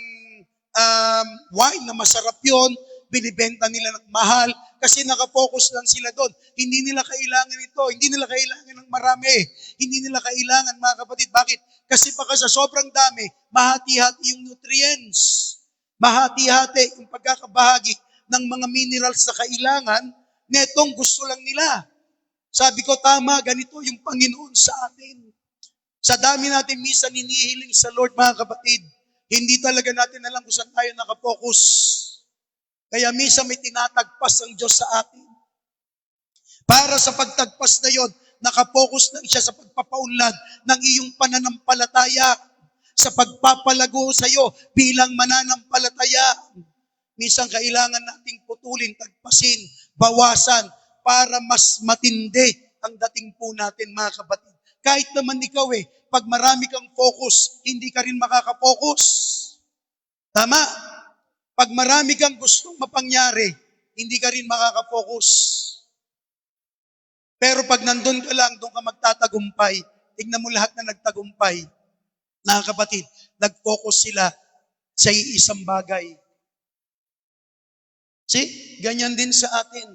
wine na masarap yun, binibenta nila ng mahal, kasi nakafocus lang sila doon. Hindi nila kailangan ito, hindi nila kailangan ng marami, hindi nila kailangan, mga kapatid. Bakit? Kasi baka sa sobrang dami, mahati-hati yung nutrients, mahati-hati yung pagkakabahagi ng mga minerals na kailangan, netong gusto lang nila. Sabi ko, tama, ganito yung Panginoon sa atin. Sa dami natin minsan hinihiling sa Lord, mga kapatid, hindi talaga natin alam kung saan tayo nakapokus. Kaya minsan may tinatagpas ang Diyos sa atin. Para sa pagtagpas na yon, nakapokus na siya sa pagpapaunlad ng iyong pananampalataya, sa pagpapalago sa iyo bilang mananampalataya. Minsan kailangan nating putulin, tagpasin, bawasan, para mas matindi ang dating po natin, mga kapatid. Kahit naman ikaw pag marami kang focus, hindi ka rin makakapokus. Tama? Pag marami kang gustong mapangyari, hindi ka rin makakapokus. Pero pag nandun ka lang, doon ka magtatagumpay. Tignan mo lahat na nagtagumpay. Mga kapatid, nag-focus sila sa iisang bagay. See? Ganyan din sa atin.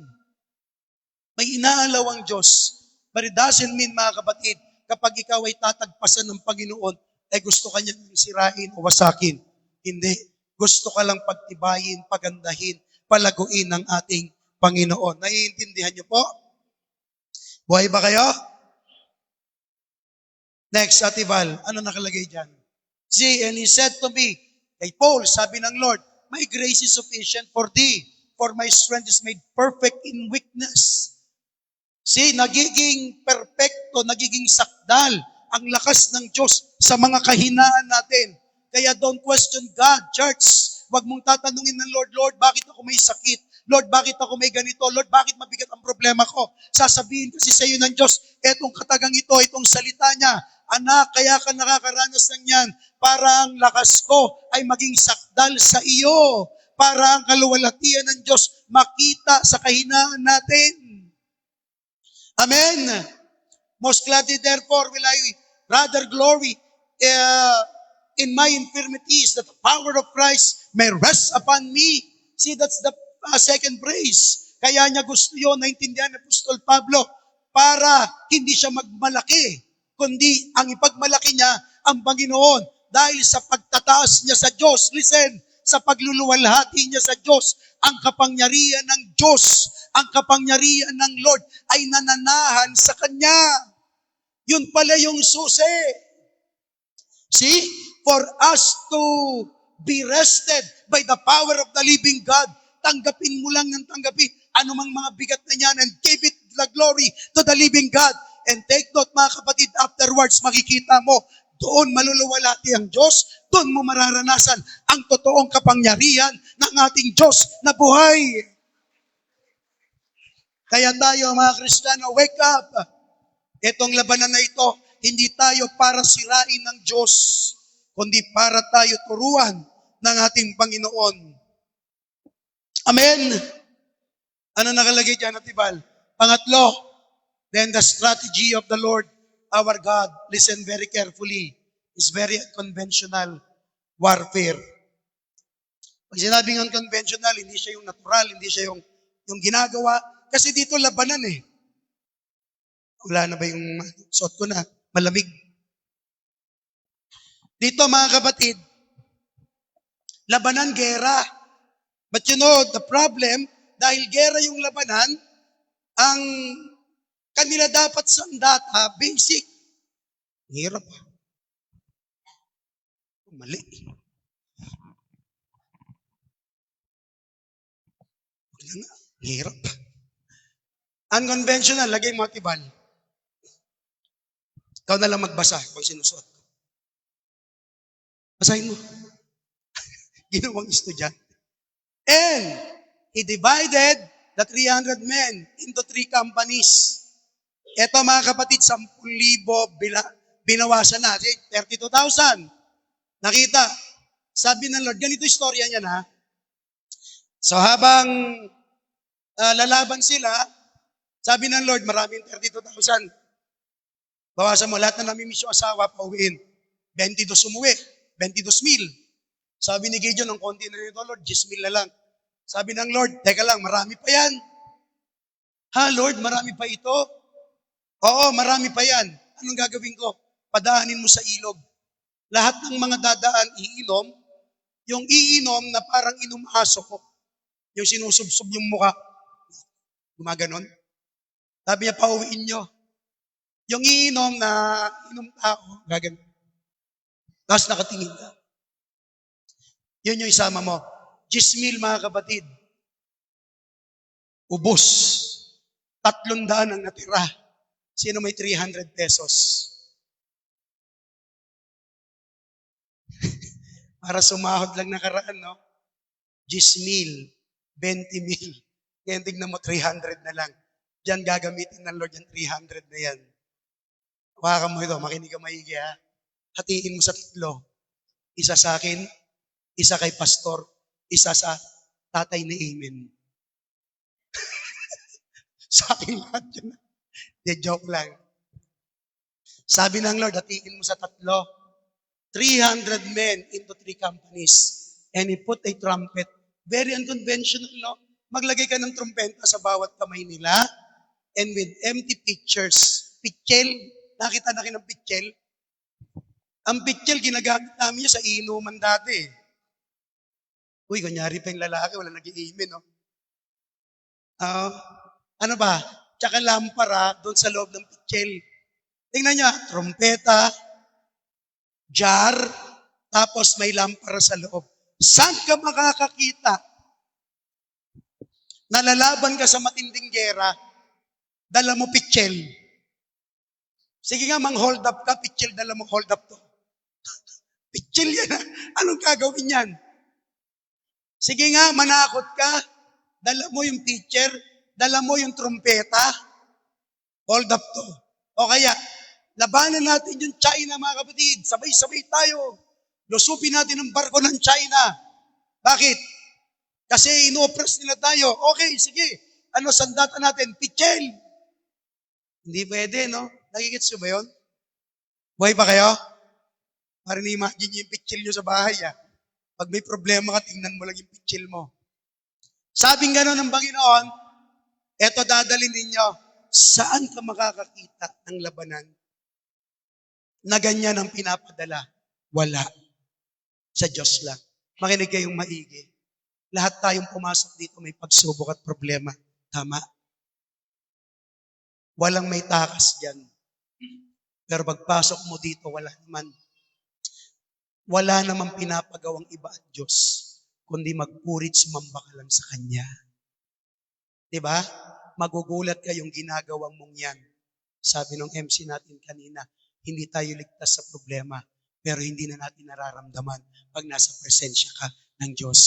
May inaalaw ang Diyos. But it doesn't mean, mga kapatid, kapag ikaw ay tatagpasan ng Panginoon, ay gusto ka niyang sirain o wasakin. Hindi. Gusto ka lang pagtibayin, pagandahin, palaguin ng ating Panginoon. Naiintindihan niyo po? Buhay ba kayo? Next, Ate Val, ano nakalagay dyan? See, and he said to me, kay Paul, sabi ng Lord, my grace is sufficient for thee, for my strength is made perfect in weakness. See, nagiging perfecto, nagiging sakdal ang lakas ng Diyos sa mga kahinaan natin. Kaya don't question God, church. Huwag mong tatanungin ng Lord, Lord, bakit ako may sakit? Lord, bakit ako may ganito? Lord, bakit mabigat ang problema ko? Sasabihin kasi sa iyo ng Diyos, etong katagang ito, itong salita niya, anak, kaya ka nakakaranas ng yan para ang lakas ko ay maging sakdal sa iyo. Para ang kaluwalhatian ng Diyos makita sa kahinaan natin. Amen. Most gladly, therefore, will I rather glory in my infirmities, that the power of Christ may rest upon me. See, that's the second praise. Kaya niya gusto yun, naintindihan ni Apostol Pablo, para hindi siya magmalaki, kundi ang ipagmalaki niya ang Panginoon. Dahil sa pagtataas niya sa Diyos, listen, sa pagluluwalhati niya sa Diyos, ang kapangyarihan ng Diyos, ang kapangyarihan ng Lord ay nananahan sa Kanya. Yun pala yung susi. See? For us to be rested by the power of the living God, tanggapin mo lang ng tanggapin anumang mga bigat na yan and give it the glory to the living God. And take note, mga kapatid, afterwards makikita mo, doon maluluwalhati ang Diyos, doon mo mararanasan ang totoong kapangyarihan ng ating Diyos na buhay. Kaya tayo, mga Kristiyano, wake up. Itong labanan na ito, hindi tayo para sirain ng Diyos, kundi para tayo turuan ng ating Panginoon. Amen? Ano nakalagay dyan, Atibal? Pangatlo, then the strategy of the Lord, our God, listen very carefully, is very unconventional warfare. Pag sinabing unconventional, hindi siya yung natural, hindi siya yung ginagawa. Kasi dito labanan Wala na ba yung suot ko na? Malamig. Dito mga kapatid, labanan, gera. But you know, the problem, dahil gera yung labanan, ang kanila dapat sandata, basic. Hirap. Mali. Hirap. Unconventional, lagay mo, Tibal. Ikaw na lang magbasa kung sinusuot ko. Basahin mo. Ginawang estudyante. And he divided the 300 men into 3 companies. Ito mga kapatid, 10,000 binawasan na. 32,000. Nakita. Sabi ng Lord, ganito istorya niya na. So habang lalaban sila, sabi ng Lord, maraming 32,000. Bawasan mo, lahat na namimiss yung asawa, pauwiin. 22 umuwi, 22,000. Sabi ni Gideon, ang konti na nito, Lord, 10,000 na lang. Sabi ng Lord, teka lang, marami pa yan. Ha, Lord, marami pa ito? Oo, marami pa yan. Anong gagawin ko? Padaanin mo sa ilog. Lahat ng mga dadaan, iinom. Yung iinom na parang inumaso ko. Yung sinusubsob yung muka. Gumaganon. Sabi niya, pauwiin nyo. Yung iinom na inom tao, gagano. Tapos nakatingin ka. Yun yung isama mo. 10,000 mga kapatid. Ubos. 300 ang natira. Sino may 300 pesos? Para sumahod lang nakaraan, no? 10,000, 20,000. Ngayon tignan mo, 300 na lang. Diyan gagamitin ng Lord yung 300 na yan. Hawakan mo ito, makinig ka maigi ha. Hatiin mo sa 3. Isa sa akin, isa kay pastor, isa sa tatay ni Amen. Sa akin lahat yun. De, joke lang. Sabi ng Lord, hatiin mo sa 3. 300 men into 3 companies. And He put a trumpet. Very unconventional, no? Maglagay ka ng trumpeta sa bawat kamay nila. And with empty pitchers. Pitchel. Nakita na kayo ng pitchel? Ang pitchel, ginagamit namin yun sa inuman dati. Uy, kunyari pa yung lalaki, wala nag-i-amen, no? Ano ba? Tsaka lampara doon sa loob ng pitchel. Tingnan nyo, trumpeta, jar, tapos may lampara sa loob. Saan ka makakakita? Nalalaban ka sa matinding gera, dala mo pitchel. Sige nga, mang-hold up ka, pitchel, dala mo hold up to. Pitchel yan. Anong gagawin yan? Sige nga, manakot ka, dala mo yung pitcher, dala mo yung trumpeta, hold up to. O kaya, labanan natin yung China, mga kapatid. Sabay-sabay tayo. Lusupin natin ang barko ng China. Bakit? Kasi ino-oppress nila tayo. Okay, sige. Ano sandata natin? Pitchel. Hindi pwede, no? Nakikits nyo ba yun? Buhay pa kayo? Para ni-imagine nyo yung pitchel nyo sa bahay, ah. Pag may problema ka, tingnan mo lang yung pitchel mo. Sabing gano'n ng Panginoon, eto dadalhin ninyo, saan ka makakakita ng labanan na ganyan ang pinapadala? Wala. Sa Diyos lang. Makinig kayong maigi. Lahat tayong pumasok dito may pagsubok at problema. Tama? Walang may takas dyan. Pero pagpasok mo dito, wala naman pinapagawang iba at Diyos, kundi magpurit sumamba ka lang sa Kanya. Diba? Magugulat kayong ginagawang mong yan. Sabi ng MC natin kanina, hindi tayo ligtas sa problema, pero hindi na natin nararamdaman pag nasa presensya ka ng Diyos.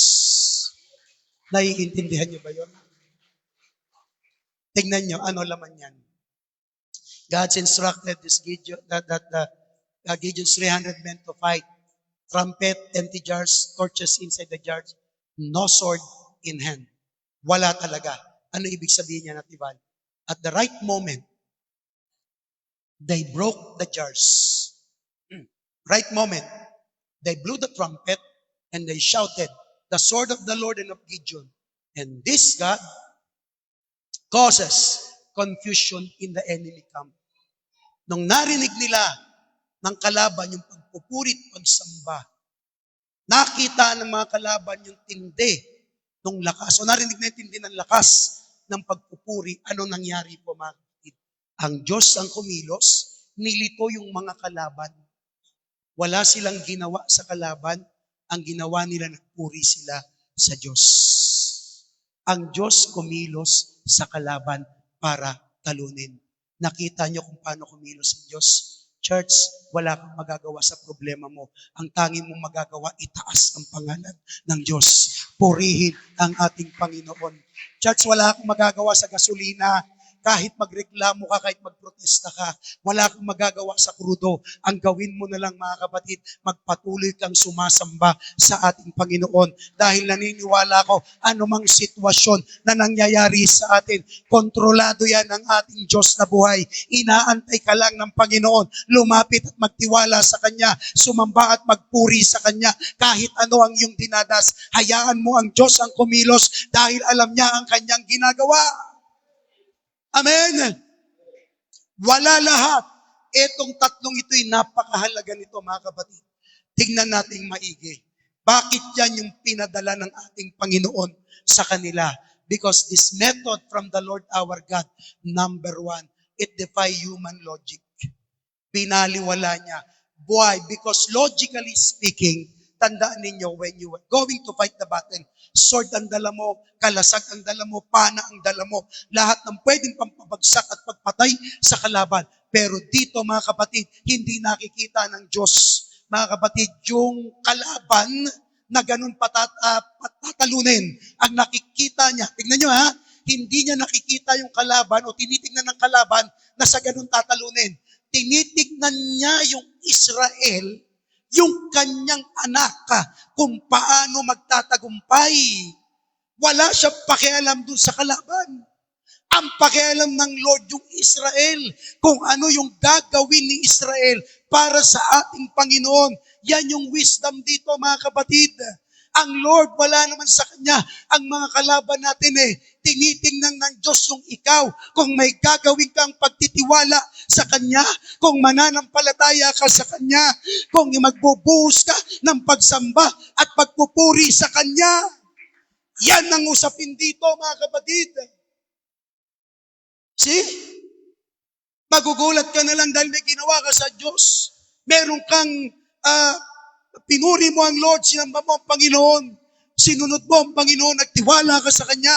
Naiintindihan niyo ba yun? Tingnan niyo, ano laman yan? God's instructed this Gideon, Gideon's 300 men to fight. Trumpet, empty jars, torches inside the jars, no sword in hand. Wala talaga. Ano ibig sabihin niya, Natival? At the right moment, they broke the jars. Right moment, they blew the trumpet and they shouted, the sword of the Lord and of Gideon. And this, God, causes confusion in the enemy camp. Nung narinig nila ng kalaban yung pagpupurit, pagsamba, nakita ng mga kalaban yung tindi ng lakas. O narinig na yung tindi ng lakas ng pagpupuri. Anong nangyari po, mga kapatid? Ang Diyos ang kumilos, nilito yung mga kalaban. Wala silang ginawa sa kalaban. Ang ginawa nila, nagpuri sila sa Diyos. Ang Diyos kumilos sa kalaban para talunin. Nakita niyo kung paano kumilos ang Diyos? Church, wala kang magagawa sa problema mo. Ang tanging mong magagawa, itaas ang pangalan ng Diyos. Purihin ang ating Panginoon. Church, wala kang magagawa sa gasolina. Kahit magreklamo ka, kahit magprotesta ka, wala kang magagawa sa krudo. Ang gawin mo na lang, mga kapatid, magpatuloy kang sumasamba sa ating Panginoon. Dahil naniniwala ko, anumang sitwasyon na nangyayari sa atin, kontrolado yan ng ating Diyos na buhay. Inaantay ka lang ng Panginoon. Lumapit at magtiwala sa Kanya. Sumamba at magpuri sa Kanya. Kahit ano ang iyong dinadas, hayaan mo ang Diyos ang kumilos dahil alam niya ang Kanyang ginagawa. Amen. Wala lahat. Itong tatlong ito'y napakahalaga nito, mga kapatid. Tingnan nating maigi. Bakit yan yung pinadala ng ating Panginoon sa kanila? Because this method from the Lord our God, number 1, it defy human logic. Pinaliwala niya. Why? Because logically speaking, tandaan ninyo, when you were going to fight the battle, sword ang dala mo, kalasag ang dala mo, pana ang dala mo, lahat ng pwedeng pampabagsak at pagpatay sa kalaban. Pero dito, mga kapatid, hindi nakikita ng Diyos, mga kapatid, yung kalaban na ganun patatalunin. Ang nakikita niya, tignan nyo ha, hindi niya nakikita yung kalaban o tinitingnan ng kalaban na sa ganun tatalunin. Tinitignan niya yung Israel, yung kanyang anak, kung paano magtatagumpay. Wala siyang pakialam dun sa kalaban. Ang pakialam ng Lord yung Israel, kung ano yung gagawin ni Israel para sa ating Panginoon. Yan yung wisdom dito, mga kapatid. Ang Lord, wala naman sa Kanya ang mga kalaban natin Tinitingnan ng Diyos yung ikaw, kung may gagawin kang pagtitiwala sa Kanya, kung mananampalataya ka sa Kanya, kung magbubuhos ka ng pagsamba at pagpupuri sa Kanya. Yan ang usapin dito, mga kapatid. See? Magugulat ka na lang dahil may ginawa ka sa Diyos. Meron kang pinuri mo ang Lord, sinamba mo ang Panginoon, sinunod mo ang Panginoon, nagtiwala ka sa Kanya.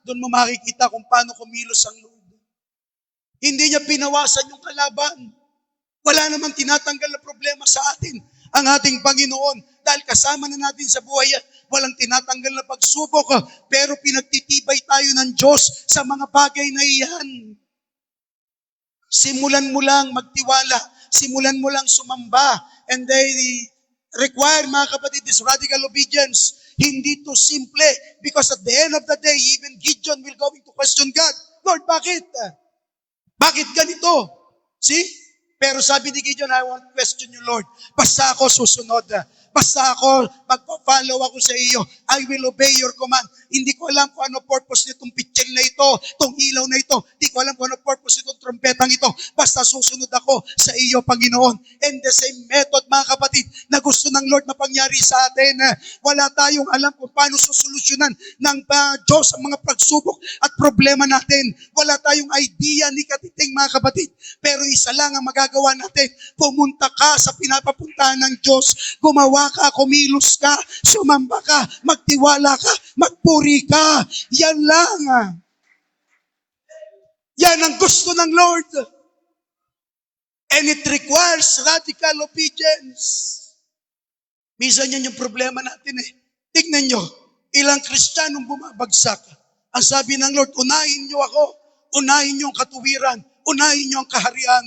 Doon mo makikita kung paano kumilos ang Lord. Hindi niya pinawasan yung kalaban. Wala namang tinatanggal na problema sa atin ang ating Panginoon. Dahil kasama na natin sa buhay yan, walang tinatanggal na pagsubok, pero pinagtitibay tayo ng Diyos sa mga bagay na iyan. Simulan mo lang magtiwala, simulan mo lang sumamba, and they require, mga kapatid, this radical obedience. Hindi to simple, because at the end of the day, even Gideon will going to question God. Lord, bakit? Bakit ganito? See? Pero sabi ni Gideon, I won't question you, Lord. Basta ako susunod. Basta ako, magpa-follow ako sa iyo. I will obey your command. Hindi ko alam kung ano purpose nitong pitchel na ito, itong ilaw na ito. Hindi ko alam kung ano purpose nitong trompetang ito. Basta susunod ako sa iyo, Panginoon. And the same method, mga kapatid, na gusto ng Lord na pangyari sa atin. Wala tayong alam kung paano susolusyonan ng Diyos ang mga pagsubok at problema natin. Wala tayong idea ni katiting, mga kapatid. Pero isa lang ang magagawa natin. Pumunta ka sa pinapapuntahan ng Diyos. Gumawa ka, kumilos ka, sumamba ka, magtiwala ka, magpuri ka. Yan lang. Yan ang gusto ng Lord. And it requires radical obedience. Minsan yan yung problema natin Tignan nyo, ilang Kristiyanong bumabagsak. Ang sabi ng Lord, unahin nyo ako, unahin nyo ang katuwiran, unahin nyo ang kaharian.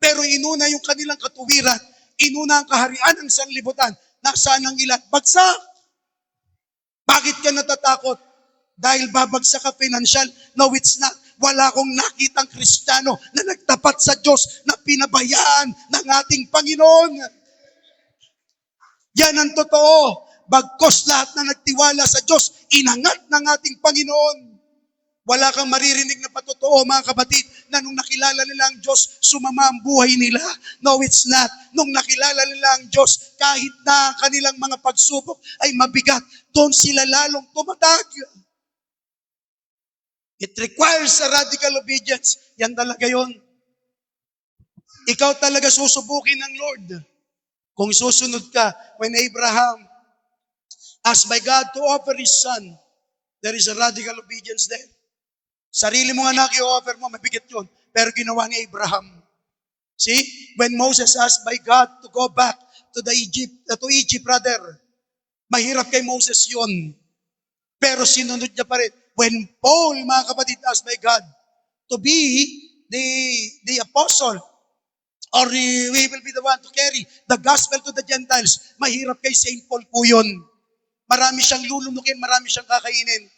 Pero inuna yung kanilang katuwiran, inuna ang kaharian ng sanlibutan. Nasaan ang ilan? Bagsak! Bakit ka natatakot? Dahil babagsak ka financial? No, it's not. Wala akong nakitang Kristiyano na nagtapat sa Diyos na pinabayaan ng ating Panginoon. Yan ang totoo. Bagkos lahat na nagtiwala sa Diyos, inangat ng ating Panginoon. Wala kang maririnig na patotoo, mga kapatid, na nung nakilala nila ang Diyos, sumama ang buhay nila. No, it's not. Nung nakilala nila ang Diyos, kahit na kanilang mga pagsubok ay mabigat, doon sila lalong tumatag. It requires a radical obedience. Yan talaga yon. Ikaw talaga susubukin ng Lord. Kung susunod ka, when Abraham asked by God to offer his son, there is a radical obedience there. Sarili mong anak i-offer mo, mabigat yun. Pero ginawa ni Abraham. See? When Moses asked by God to go back to Egypt, mahirap kay Moses yun. Pero sinunod niya pa rin. When Paul, mga kapatid, asked by God to be the apostle, or we will be the one to carry the gospel to the Gentiles, mahirap kay Saint Paul po yun. Marami siyang lulunukin, marami siyang kakainin.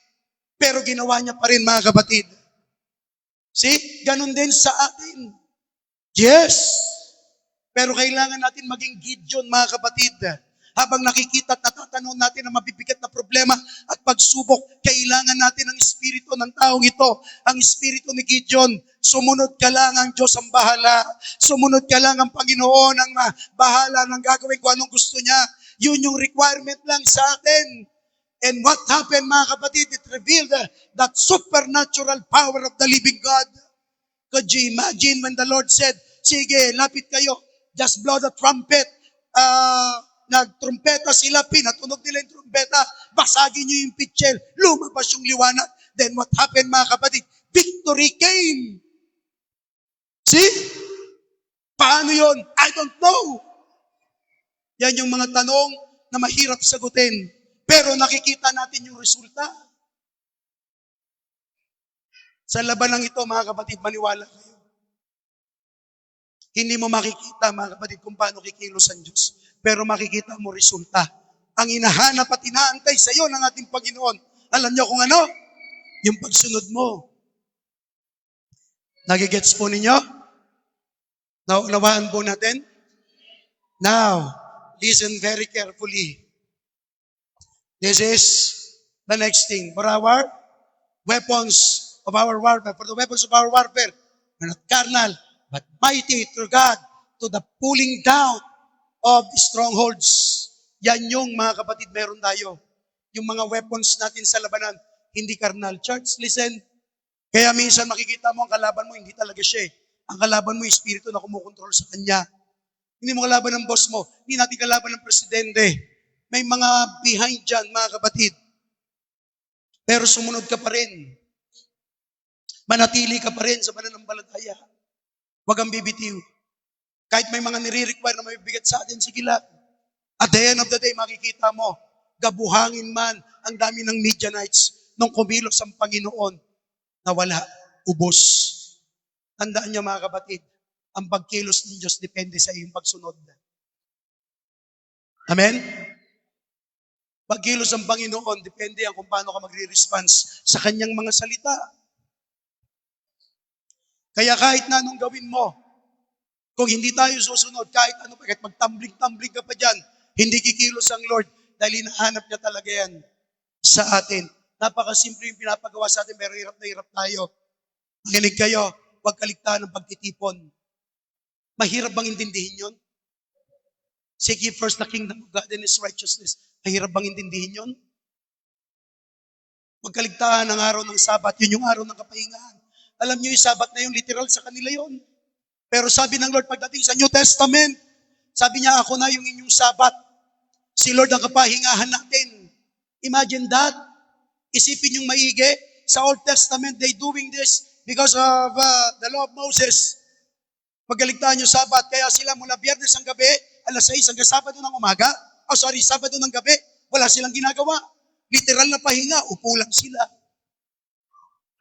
Pero ginawa niya pa rin, mga kapatid. See? Ganun din sa atin. Yes. Pero kailangan natin maging Gideon, mga kapatid. Habang nakikita at natatanaw natin ang mabibigat na problema at pagsubok, kailangan natin ang espiritu ng taong ito. Ang espiritu ni Gideon. Sumunod ka lang, ang Diyos ang bahala. Sumunod ka lang, ang Panginoon ang bahala ng gagawin kung anong gusto niya. Yun yung requirement lang sa atin. And what happened, mga kapatid? It revealed that supernatural power of the living God. Could you imagine when the Lord said, sige, lapit kayo, just blow the trumpet. Nagtrumpeta sila, pinatunog nila yung trumpeta, basagin nyo yung pitchel, lumabas yung liwanag. Then what happened, mga kapatid? Victory came. See? Paano yon? I don't know. Yan yung mga tanong na mahirap sagutin. Pero nakikita natin yung resulta. Sa labanang ito, mga kapatid, maniwala kayo. Hindi mo makikita, mga kapatid, kung paano kikilos ang Diyos. Pero makikita mo resulta. Ang hinahanap at inaantay sa iyo ng ating Panginoon. Alam niyo kung ano? Yung pagsunod mo. Nagigets po ninyo? Naunawaan po natin? Now, listen very carefully. This is the next thing. For our weapons of our warfare, for the weapons of our warfare, are not carnal, but mighty through God to the pulling down of strongholds. Yan yung mga kapatid, meron tayo. Yung mga weapons natin sa labanan, hindi carnal. Church, listen. Kaya minsan makikita mo ang kalaban mo, hindi talaga siya. Ang kalaban mo, yung espiritu na kumukontrol sa kanya. Hindi mo kalaban ng boss mo. Hindi natin kalaban ng presidente. May mga behind dyan, mga kapatid. Pero sumunod ka pa rin. Manatili ka pa rin sa pananampalataya. Huwag kang bibitiw. Kahit may mga nire-require na may bigat sa atin, sige lang. At the end of the day, makikita mo, gabuhangin man ang dami ng Midianites nung kumilos ang Panginoon na wala, ubos. Tandaan niyo mga kapatid, ang pagkilos ng Diyos depende sa iyong pagsunod. Amen? Pagkilos ng Panginoon, depende yan kung paano ka magre-response sa kanyang mga salita. Kaya kahit na anong gawin mo, kung hindi tayo susunod, kahit ano pa, kahit magtambling-tambling ka pa dyan, hindi kikilos ang Lord dahil hinahanap niya talaga yan sa atin. Napakasimple yung pinapagawa sa atin, pero hirap na hirap tayo. Makinig kayo, huwag kaligtaan ng pagtitipon. Mahirap bang intindihin yun? Seek ye first the kingdom of God and His righteousness. Mahirap bang intindihin yun? Huwag kaligtaan ng araw ng Sabat. Yun yung araw ng kapahingahan. Alam niyo yung Sabat na yun, literal sa kanila yun. Pero sabi ng Lord, pagdating sa New Testament, sabi niya, ako na yung inyong Sabat. Si Lord ang kapahingahan natin. Imagine that. Isipin yung maigi. Sa Old Testament, they doing this because of the law of Moses. Pagkaligtaan yung Sabat. Kaya sila mula Biyernes ang gabi, alas 6 hanggang Sabado ng umaga. Sabado ng gabi, wala silang ginagawa. Literal na pahinga, upo lang sila.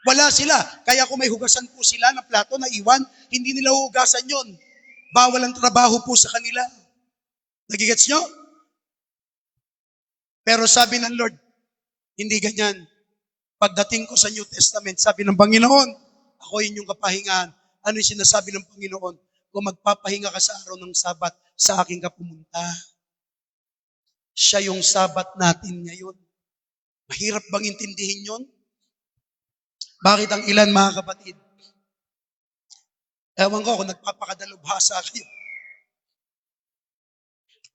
Wala sila. Kaya kung may hugasan po sila na plato na iwan, hindi nila hugasan yon. Bawal ang trabaho po sa kanila. Nagigets nyo? Pero sabi ng Lord, hindi ganyan. Pagdating ko sa New Testament, sabi ng Panginoon, ako inyong kapahingahan. Ano yung sinasabi ng Panginoon? Kung magpapahinga ka sa araw ng Sabat, sa akin ka pumunta. Siya yung Sabat natin ngayon. Mahirap bang intindihin yon? Bakit ang ilan, mga kapatid? Ewan ko kung nagpapakadalubhasa kayo.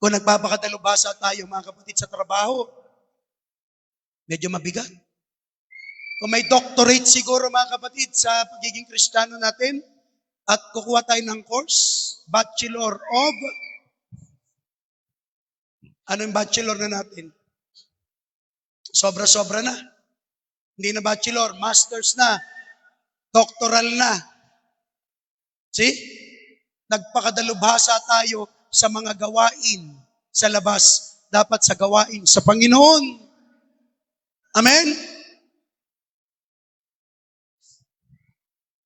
Kung nagpapakadalubhasa tayo, mga kapatid, sa trabaho, medyo mabigat. Kung may doctorate siguro, mga kapatid, sa pagiging Kristiyano natin, at kukuha tayo ng course, Bachelor of, ano yung bachelor na natin? Sobra-sobra na. Hindi na bachelor, masters na, doctoral na. See? Nagpakadalubhasa tayo sa mga gawain sa labas, dapat sa gawain sa Panginoon. Amen?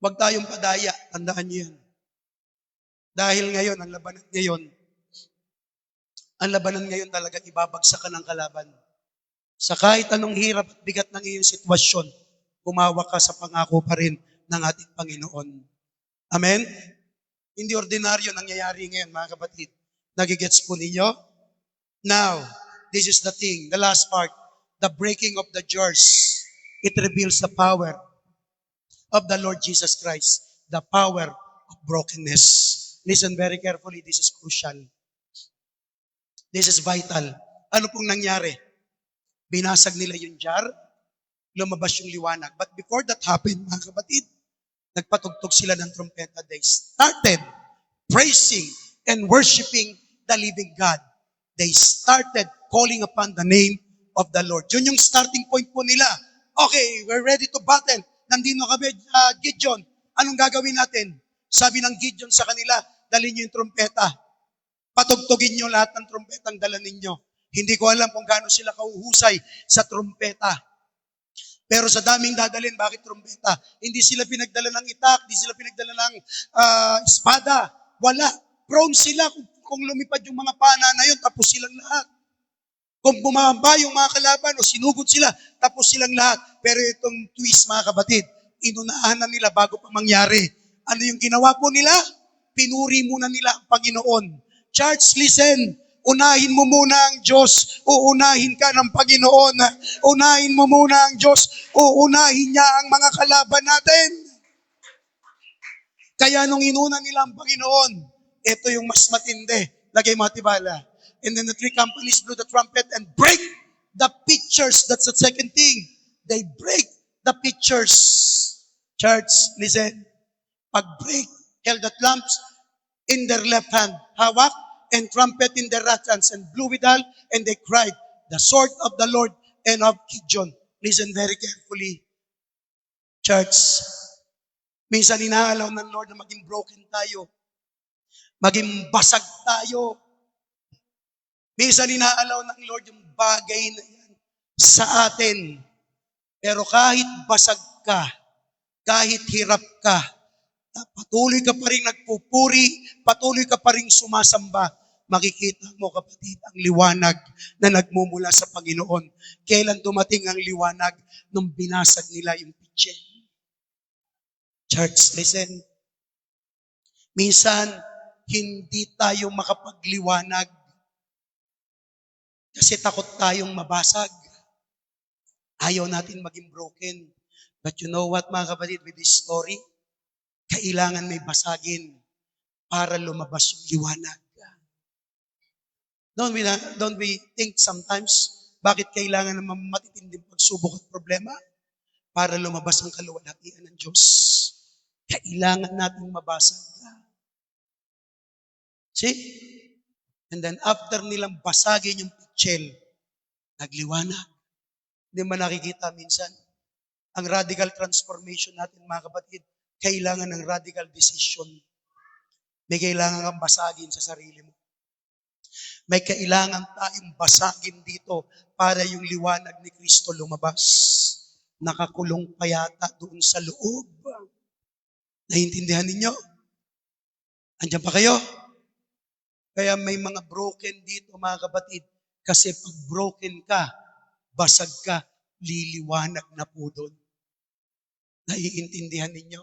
Huwag tayong padaya, tandaan niyo yan. Dahil ngayon, ang labanan ngayon talaga ibabagsak ka ng kalaban. Sa kahit anong hirap at bigat ng iyong sitwasyon, umawak ka sa pangako pa rin ng ating Panginoon. Amen? Hindi ordinaryo nangyayari ngayon, mga kapatid. Nagigets po ninyo? Now, this is the thing, the last part, the breaking of the jars. It reveals the power of the Lord Jesus Christ, the power of brokenness. Listen very carefully, this is crucial. This is vital. Ano pong nangyari? Binasag nila yung jar, lumabas yung liwanag. But before that happened, mga kapatid, nagpatugtog sila ng trumpeta. They started praising and worshiping the living God. They started calling upon the name of the Lord. Yun yung starting point po nila. Okay, we're ready to battle. Nandito kami, Gideon. Anong gagawin natin? Sabi ng Gideon sa kanila, dalhin niyo yung trumpeta. Patugtugin niyo lahat ng trumpetang dala ninyo. Hindi ko alam kung gaano sila kauhusay sa trumpeta. Pero sa daming dadalhin, bakit trumpeta? Hindi sila pinagdala ng itak, hindi sila pinagdala ng espada. Wala. Prone sila kung lumipad yung mga pana na yun, tapos silang lahat. Kung bumaba yung mga kalaban o sinugod sila, tapos silang lahat. Pero itong twist, mga kapatid, inunahan na nila bago pa mangyari. Ano yung ginawa po nila? Pinuri muna nila ang Panginoon. Church, listen. Unahin mo muna ang Diyos. Uunahin ka ng Panginoon. Unahin mo muna ang Diyos. Uunahin niya ang mga kalaban natin. Kaya nung inuna nila ang Panginoon, ito yung mas matindi. Lagay mo tibala. And then the three companies blew the trumpet and break the pictures. That's the second thing. They break the pictures. Church, listen. Pag-break, held the lamps in their left hand, hawak, and trumpet in their right hands, and blew withal, and they cried, the sword of the Lord and of Gideon. Listen very carefully. Church, minsan inaalaw ng Lord na maging broken tayo. Maging basag tayo. Minsan inaalaw ng Lord yung bagay na yan sa atin. Pero kahit basag ka, kahit hirap ka, patuloy ka pa rin nagpupuri, patuloy ka pa rin sumasamba, makikita mo kapatid ang liwanag na nagmumula sa Panginoon. Kailan dumating ang liwanag? Nung binasag nila yung pitchen. Church, listen. Minsan, hindi tayo makapagliwanag kasi takot tayong mabasag. Ayaw natin maging broken. But you know what, mga kapatid, with this story, kailangan may basagin para lumabas yung liwanag. Don't we think sometimes, bakit kailangan ng matitinding pagsubok at problema? Para lumabas ang kaluwalhatian ng Diyos. Kailangan natin mabasag. See? And then after nilang basagin yung pitchel, nagliwanag. Hindi ba nakikita minsan? Ang radical transformation natin, mga kapatid, kailangan ng radical decision. May kailangan kang basagin sa sarili mo. May kailangan tayong basagin dito para yung liwanag ni Kristo lumabas. Nakakulong pa yata doon sa loob. Naiintindihan ninyo? Andiyan pa kayo? Kaya may mga broken dito, mga kapatid. Kasi pag broken ka, basag ka, liliwanag na po doon. Naiintindihan ninyo?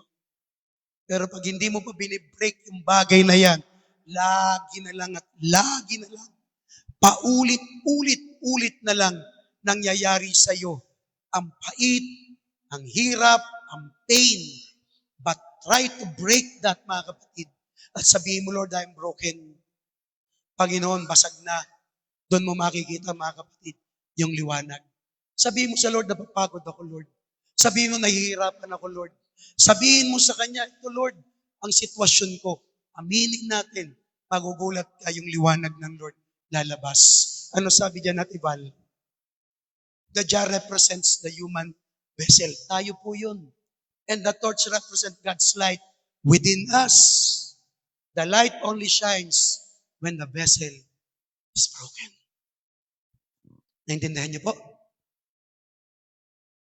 Pero pag hindi mo pa binibreak yung bagay na yan, lagi na lang at lagi na lang, paulit-ulit na lang nangyayari sa iyo ang pait, ang hirap, ang pain. But try to break that, mga kapatid. At sabihin mo, Lord, I'm broken. Panginoon, basag na. Doon mo makikita, mga kapatid, yung liwanag. Sabihin mo sa Lord, napapagod ako, Lord. Sabihin mo, nahihirapan ako, Lord. Sabihin mo sa Kanya, ito, Lord, ang sitwasyon ko. Aminin natin, magugulat ka yung liwanag ng Lord lalabas. Ano sabi dyan natin, Val? The jar represents the human vessel. Tayo po yun. And the torch represents God's light within us. The light only shines when the vessel is broken. Naintindihan niyo po?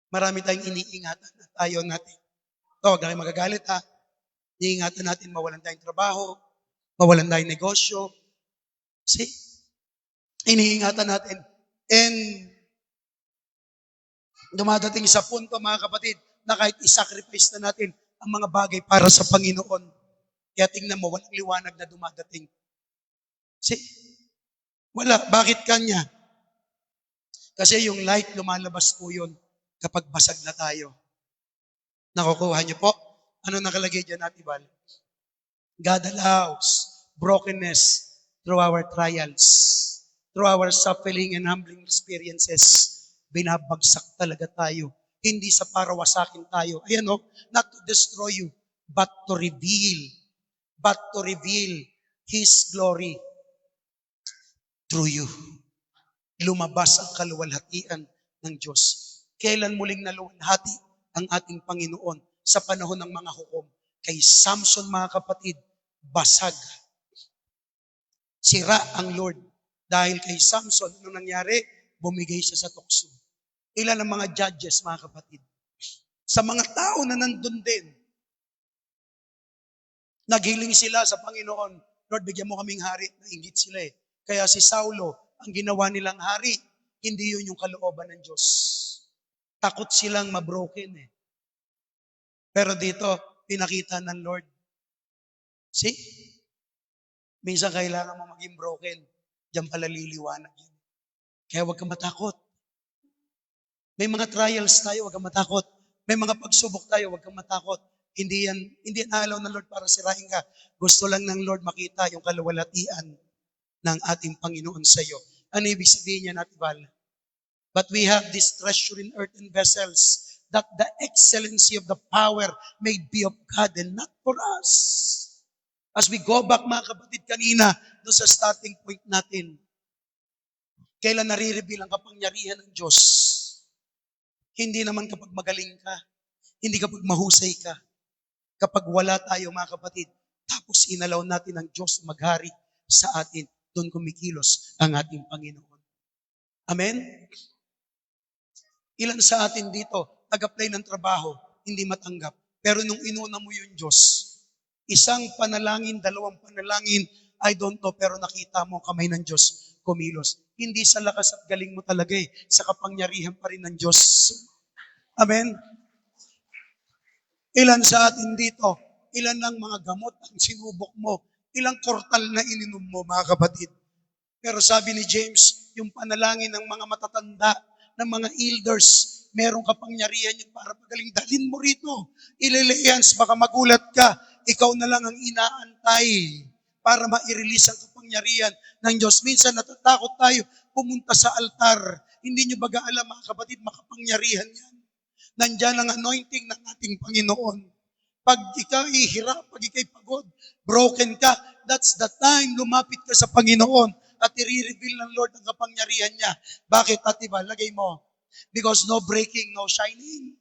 Marami tayong iniingatan at ayaw natin. Huwag na kayo magagalit ha. Iniingatan natin mawalan tayong trabaho, mawalan tayong negosyo. See? Iniingatan natin. And dumadating sa punto, mga kapatid, na kahit isacrifice na natin ang mga bagay para sa Panginoon. Kaya tingnan mo, walang liwanag na dumadating. See? Wala. Bakit kanya? Kasi yung light, lumalabas po yun kapag basag na tayo. Nakukuha niyo po? Ano nakalagay dyan, Ate Val? God allows brokenness through our trials, through our suffering and humbling experiences. Binabagsak talaga tayo. Hindi sa para wasakin tayo. Ayan o, not to destroy you, but to reveal His glory through you. Lumabas ang kaluwalhatian ng Diyos. Kailan muling naluwalhati ang ating Panginoon sa panahon ng mga hukom? Kay Samson, mga kapatid, basag. Sira ang Lord. Dahil kay Samson, anong nangyari? Bumigay siya sa tukso. Ilan ang mga judges, mga kapatid? Sa mga tao na nandun din, naghiling sila sa Panginoon, Lord, bigyan mo kaming hari. Nainggit sila eh. Kaya si Saulo, ang ginawa nilang hari, hindi yun yung kalooban ng Diyos. Takot silang mabroken eh. Pero dito, pinakita ng Lord. See? Minsan kailangan mo maging broken. Diyan pala liliwanag yun. Kaya huwag kang matakot. May mga trials tayo, huwag kang matakot. May mga pagsubok tayo, huwag kang matakot. Hindi yan alaw ng Lord para sirain ka. Gusto lang ng Lord makita yung kaluwalhatian ng ating Panginoon sa iyo. Ano ibig sabihin niya, Natibal? But we have this treasure in earthen vessels, that the excellency of the power may be of God and not for us. As we go back, mga kapatid, kanina, doon sa starting point natin, kailan nare-reveal ang kapangyarihan ng Diyos? Hindi naman kapag magaling ka, hindi kapag mahusay ka, kapag wala tayo, mga kapatid, tapos inalaw natin ang Diyos maghari sa atin, doon kumikilos ang ating Panginoon. Amen? Ilan sa atin dito, nag-apply ng trabaho, hindi matanggap. Pero nung inuna mo yung Diyos, isang panalangin, dalawang panalangin, I don't know, pero nakita mo ang kamay ng Diyos kumilos. Hindi sa lakas at galing mo talaga eh, sa kapangyarihan pa rin ng Diyos. Amen? Ilan sa atin dito, ilan ang mga gamot ang sinubok mo, ilang kortal na ininom mo, mga kapatid. Pero sabi ni James, yung panalangin ng mga matatanda, ng mga elders, merong kapangyarihan yun para magaling. Dalhin mo rito. Ililians, baka magulat ka. Ikaw na lang ang inaantay para ma-release ang kapangyarihan ng Diyos. Minsan natatakot tayo pumunta sa altar. Hindi nyo baga alam, mga kapatid, makapangyarihan yan. Nandyan ang anointing ng ating Panginoon. Pag ika'y hirap, pag ika'y pagod, broken ka, that's the time lumapit ka sa Panginoon at i-reveal ng Lord ang kapangyarihan niya. Bakit, Atiba? Lagay mo. Because no breaking, no shining.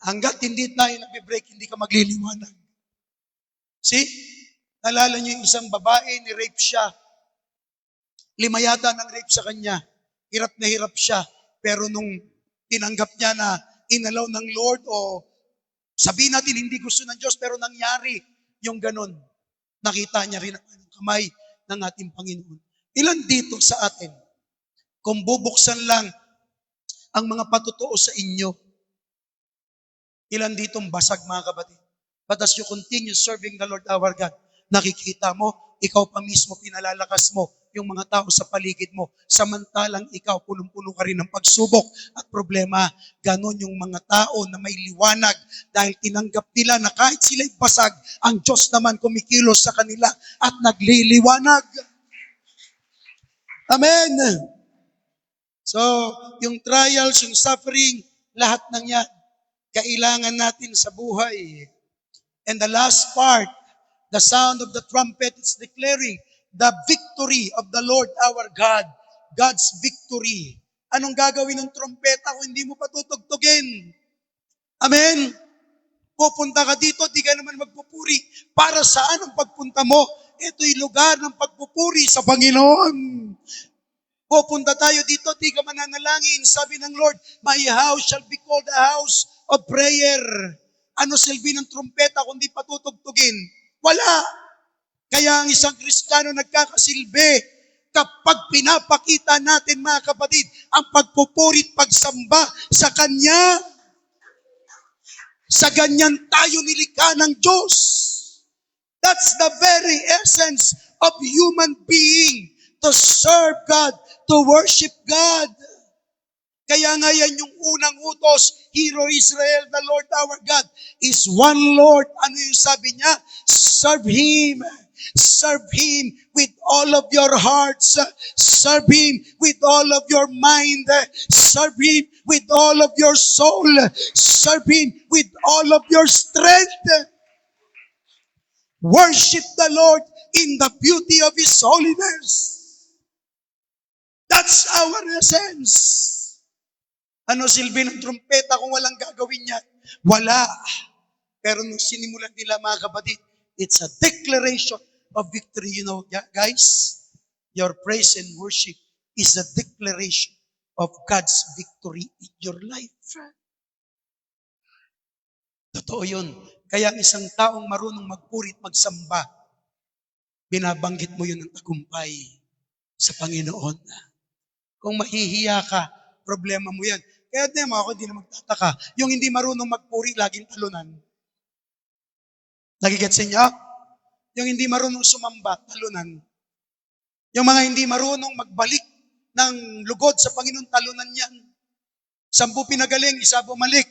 Hanggat hindi tayo nag-break, hindi ka magliliwanag. See? Nalala niyo yung isang babae, ni-rape siya. 5 yata ng rape sa kanya. Hirap na hirap siya. Pero nung tinanggap niya na inalaw ng Lord o sabihin natin hindi gusto ng Diyos pero nangyari yung ganun. Nakita niya rin ang kamay ng ating Panginoon. Ilan dito sa atin, kung bubuksan lang ang mga patutuo sa inyo, ilan ditong basag, mga kapatid? But as you continue serving the Lord our God, nakikita mo, ikaw pa mismo pinalalakas mo yung mga tao sa paligid mo. Samantalang ikaw, punong-puno ka rin ng pagsubok at problema. Ganon yung mga tao na may liwanag dahil tinanggap nila na kahit sila'y basag, ang Diyos naman kumikilos sa kanila at nagliliwanag. Amen! So, yung trials, yung suffering, lahat ng yan, kailangan natin sa buhay. And the last part, the sound of the trumpet is declaring the victory of the Lord our God. God's victory. Anong gagawin ng trumpeta kung hindi mo patutugtugin? Amen? Pupunta ka dito, di ka naman magpupuri. Para saan ang pagpunta mo? Ito'y lugar ng pagpupuri sa Panginoon. Pupunta tayo dito, di ka mananalangin. Sabi ng Lord, my house shall be called a house of prayer. Ano silbi ng trumpeta kung di patutugtugin? Wala. Kaya ang isang Kristiyano nagkakasilbi kapag pinapakita natin, mga kapatid, ang pagpupuri at pagsamba sa Kanya. Sa ganyan tayo nilikha ng Diyos. That's the very essence of human being, to serve God, to worship God. Kaya nga yan yung unang utos, Hear, O Israel, the Lord our God is one Lord. Ano yung sabi niya? Serve Him. Serve Him with all of your hearts. Serve Him with all of your mind. Serve Him with all of your soul. Serve Him with all of your strength. Worship the Lord in the beauty of His holiness. That's our essence. Ano silbi ng trumpeta kung walang gagawin yan? Wala. Pero nung sinimulan nila, mga kapatid, it's a declaration of victory. You know, guys, your praise and worship is a declaration of God's victory in your life. Totoo yun. Kaya ang isang taong marunong magpuri at magsamba, binabanggit mo yun ng tagumpay sa Panginoon. Kung mahihiya ka, problema mo yan. Kaya ako hindi na magtataka. Yung hindi marunong magpuri, laging talunan. Nagigets niyo? Yung hindi marunong sumamba, talunan. Yung mga hindi marunong magbalik ng lugod sa Panginoon, talunan yan. 10 pinagaling, 1 bumalik.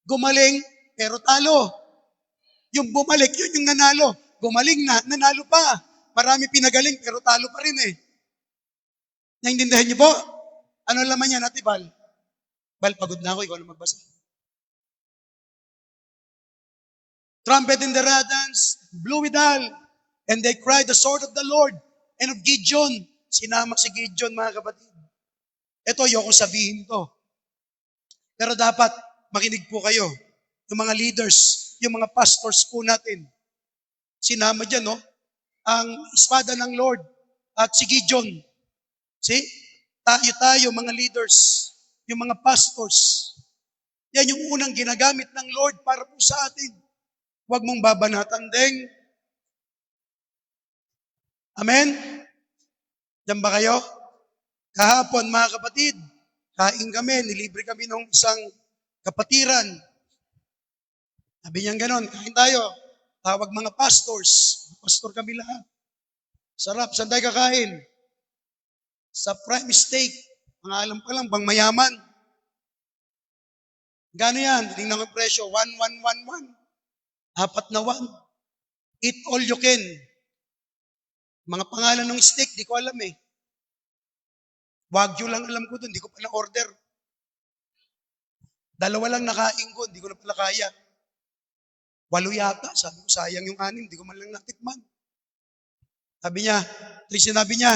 Gumaling, pero talo. Yung bumalik, yun yung nanalo. Gumaling na, nanalo pa. Marami pinagaling, pero talo pa rin eh. Naintindihan niyo po? Ano laman niya natin, Bal? Bal, pagod na ako, ikaw na magbasa. Trumpet in the radans, blew with all, and they cried the sword of the Lord and of Gideon. Sinama si Gideon, mga kapatid. Ito, ayoko sabihin to. Pero dapat makinig po kayo. Yung mga leaders, yung mga pastors po natin. Sinama dyan, no? Ang espada ng Lord at si Gideon. See? Tayo, mga leaders, yung mga pastors. Yan yung unang ginagamit ng Lord para po sa atin. Huwag mong babanatan, deng. Amen? Diyan ba kayo? Kahapon, mga kapatid, kain kami, nilibre kami ng isang kapatiran. Sabi niyan ganon, kain tayo. Tawag mga pastors. Pastor kami lahat. Sarap, saan tayo kakain? Sa prime steak. Mga alam pa lang, bang mayaman. Gano yan? Tingnan ko yung presyo, 1,111. 4 na 1. Eat all you can. Mga pangalan ng steak, di ko alam eh. Wagyu lang alam ko doon, di ko pa na-order. 2 lang nakain ko, di ko na pala kaya. 8 yata, sabi ko sayang yung 6, di ko man lang natikman. Sinabi niya,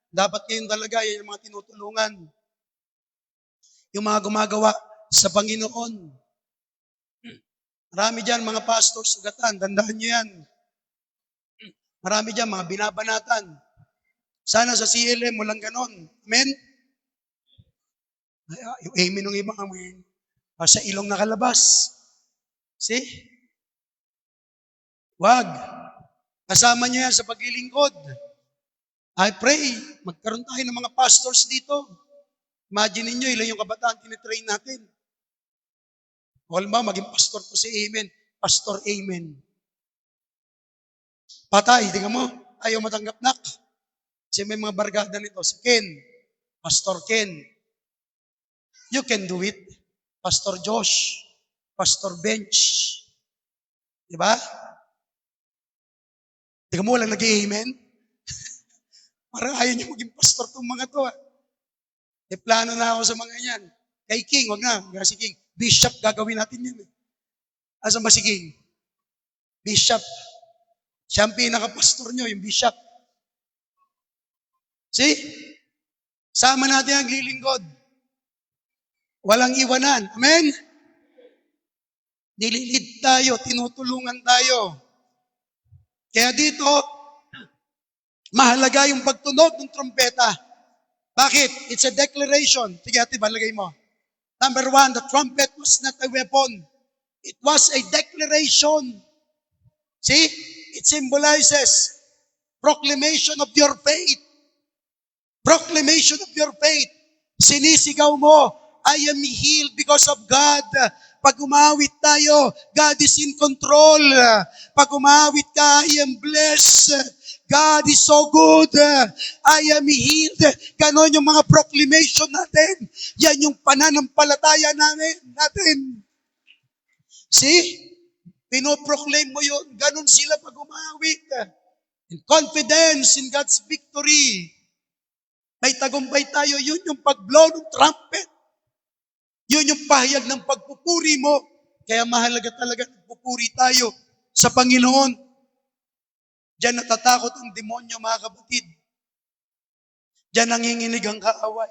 dapat kayong talaga, yan yung mga tinutulungan. Yung mga gumagawa sa Panginoon. Marami dyan, mga pastors, sugatan, tandaan nyo yan. Marami dyan, mga binabanatan. Sana sa CLM, walang ganon. Amen? Yung amen ng ibang amen. Sa ilong nakalabas. See? Wag. Kasama nyo yan sa paglilingkod. I pray, magkaroon tayo ng mga pastors dito. Imagine niyo ilan yung kabataan tinitrain natin. O ba, maging pastor po si Amen. Pastor Amen. Patay, tingnan mo, ayaw matanggap nak. Kasi may mga bargada nito. Si Ken, Pastor Ken. You can do it. Pastor Josh, Pastor Bench. Diba? Tingnan mo, walang nag-amen. Parang ayaw niyo maging pastor itong mga to. E plano na ako sa mga yan. Kay King, wag na. Si King. Bishop, gagawin natin yun. Asa ba si King? Bishop. Siya ang pinaka-pastor nyo, yung bishop. See? Sama natin ang lilingkod. Walang iwanan. Amen? Nililid tayo, tinutulungan tayo. Kaya dito, mahalaga yung pagtunog ng trompeta. Bakit? It's a declaration. Sige, ate, balagay mo. Number 1, the trumpet was not a weapon. It was a declaration. See? It symbolizes proclamation of your faith. Proclamation of your faith. Sinisigaw mo, I am healed because of God. Pag umawit tayo, God is in control. Pag umawit ka, I am blessed. God is so good. I am healed. Ganon yung mga proclamation natin. Yan yung pananampalataya natin. See? Pinoproclaim mo yun. Ganon sila pag umawit. In confidence in God's victory. May tagumpay tayo. Yun yung pag-blow ng trumpet. Yun yung pahayag ng pagpupuri mo. Kaya mahalaga talaga pagpupuri tayo sa Panginoon. Diyan natatakot ang demonyo, mga kapatid. Diyan nanginginig ang kaaway.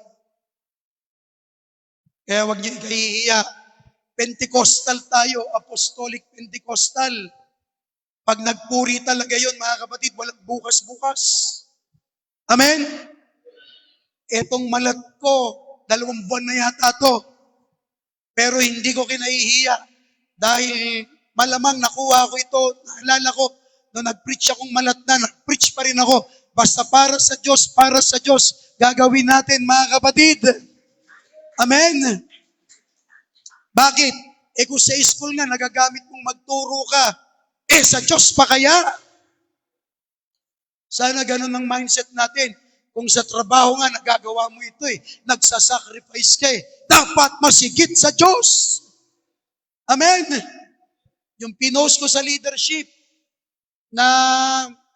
Kaya huwag niyo ikahihiya. Pentecostal tayo, apostolic Pentecostal. Pag nagpuri talaga yun, mga kapatid, walang bukas-bukas. Amen? Etong malat ko, 2 buwan na yata to. Pero hindi ko kinahihiya dahil malamang nakuha ko ito. Naalala ko, nung nag-preach akong malat na, nag-preach pa rin ako. Basta para sa Diyos, gagawin natin mga kapatid. Amen. Bakit? Kung sa school nga, nagagamit mong magturo ka, sa Diyos pa kaya? Sana ganun ang mindset natin. Kung sa trabaho nga, nagagawa mo ito nagsasacrifice ka dapat masigit sa Diyos. Amen. Yung pinost ko sa leadership na,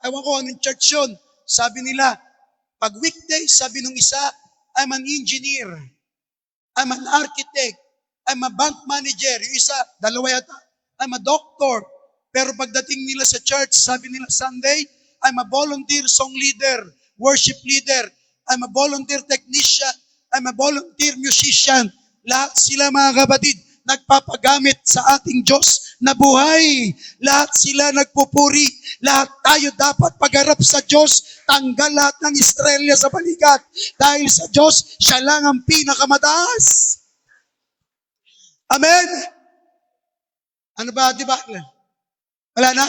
ewan ko anong church yun, sabi nila, pag weekday, sabi nung isa, I'm an engineer, I'm an architect, I'm a bank manager. Yung isa, 2 yata, I'm a doctor. Pero pagdating nila sa church, sabi nila Sunday, I'm a volunteer song leader, worship leader, I'm a volunteer technician, I'm a volunteer musician. Lahat sila mga kapatid, nagpapagamit sa ating Diyos na buhay. Lahat sila nagpupuri. Lahat tayo dapat pagharap sa Diyos, tanggal lahat ng estrelya sa balikat. Dahil sa Diyos, siya lang ang pinakamataas. Amen? Ano ba, di ba? Wala na?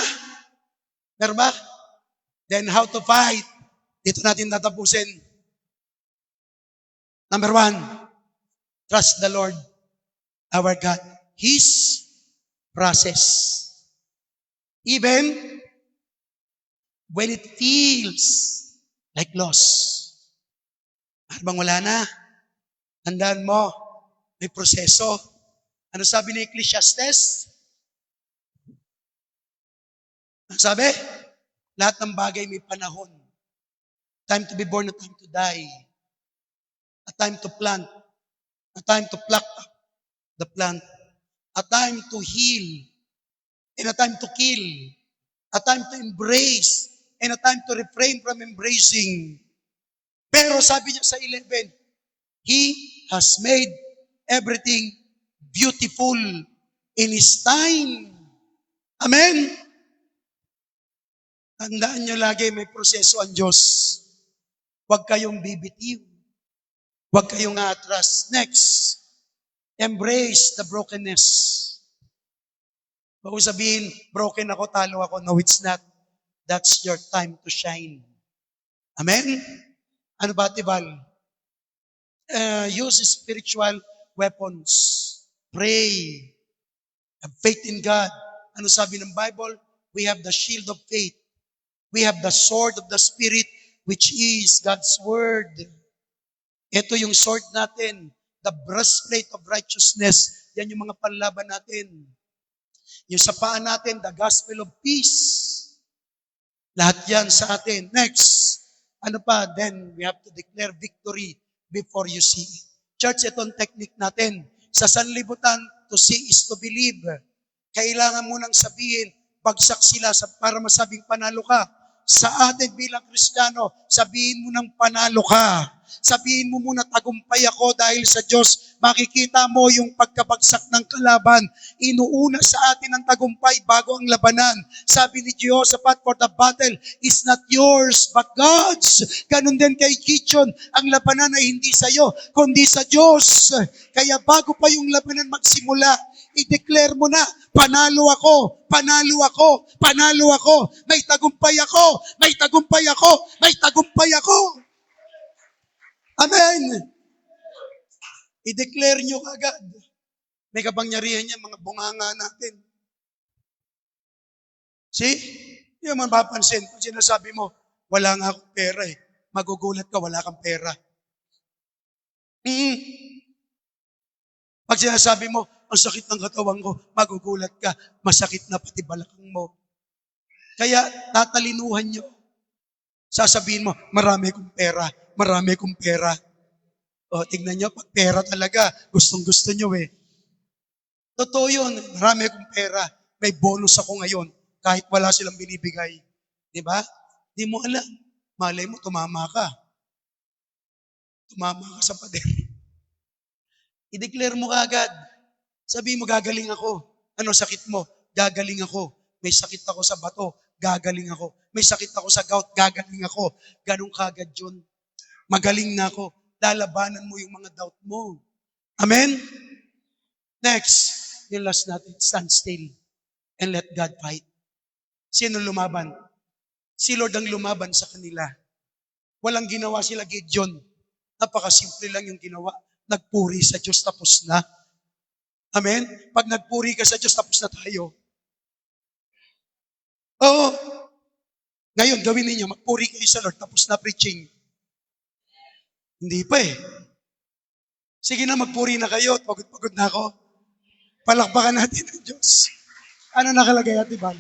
Meron ba? Then how to fight? Dito natin tatapusin. Number 1, trust the Lord, our God. His process. Even when it feels like loss. Habang wala na, tandaan mo, may proseso. Ano sabi ni Ecclesiastes? Ano sabi? Lahat ng bagay may panahon. Time to be born, a time to die. A time to plant. A time to pluck up the plant. A time to heal. And a time to kill. A time to embrace. And a time to refrain from embracing. Pero sabi niya sa 11, He has made everything beautiful in His time. Amen? Tandaan niyo lagi may proseso ang Diyos. Huwag kayong bibitiw. Huwag kayong atras. Next, embrace the brokenness. Huwag sabihin, broken ako, talo ako. No, it's not. That's your time to shine. Amen? Ano ba, Tibal? Use spiritual weapons. Pray. Have faith in God. Ano sabi ng Bible? We have the shield of faith. We have the sword of the Spirit, which is God's Word. Ito yung sword natin, the breastplate of righteousness. Yan yung mga panlaban natin. Yung sa paa natin, the gospel of peace. Lahat yan sa atin. Next, ano pa? Then we have to declare victory before you see it. Church, itong technique natin. Sa sanlibutan, to see is to believe. Kailangan mo nang sabihin, bagsak sila para masabing panalo ka. Sa atin bilang Kristiyano, sabihin mo ng panalo ka. Sabihin mo muna, tagumpay ako dahil sa Diyos. Makikita mo yung pagkabagsak ng kalaban. Inuuna sa atin ang tagumpay bago ang labanan. Sabi ni Jehoshaphat, for the battle is not yours, but God's. Ganun din kay Gideon, ang labanan ay hindi sa iyo, kundi sa Diyos. Kaya bago pa yung labanan magsimula, i-declare mo na, panalo ako, panalo ako, panalo ako, may tagumpay ako, may tagumpay ako, may tagumpay ako. Amen. I-declare nyo kagad. May kapangyarihan niya, mga bunganga natin. See? Hindi mo mapapansin. Pag sinasabi mo, wala nga akong pera Magugulat ka, wala kang pera. Pag sinasabi mo, ang sakit ng katawan ko, magugulat ka, masakit na pati balakang mo. Kaya tatalinuhan nyo. Sasabihin mo, marami kong pera, marami kong pera. O, tignan nyo, pag pera talaga, gustong-gusto nyo Totoo yun, marami akong pera. May bonus ako ngayon, kahit wala silang binibigay. Di ba? Di mo alam. Malay mo, tumama ka. Tumama ka sa pader. I-declare mo agad. Sabihin mo, gagaling ako. Ano sakit mo? Gagaling ako. May sakit ako sa bato. Gagaling ako. May sakit ako sa gout. Gagaling ako. Ganun kagad yun. Magaling na ako. lalabanan mo yung mga doubt mo. Amen? Next, yung last natin, stand still and let God fight. Sino lumaban? Si Lord ang lumaban sa kanila. Walang ginawa sila Gideon. Napakasimple lang yung ginawa. Nagpuri sa Diyos, tapos na. Amen? Pag nagpuri ka sa Diyos, tapos na tayo. Oo. Ngayon, gawin ninyo, magpuri kayo sa Lord, tapos na preaching. Hindi pa eh. Sige na, magpuri na kayo. Pagod-pagod na ako. Palakpakan natin ang Diyos. Ano nakalagay, Ate Val?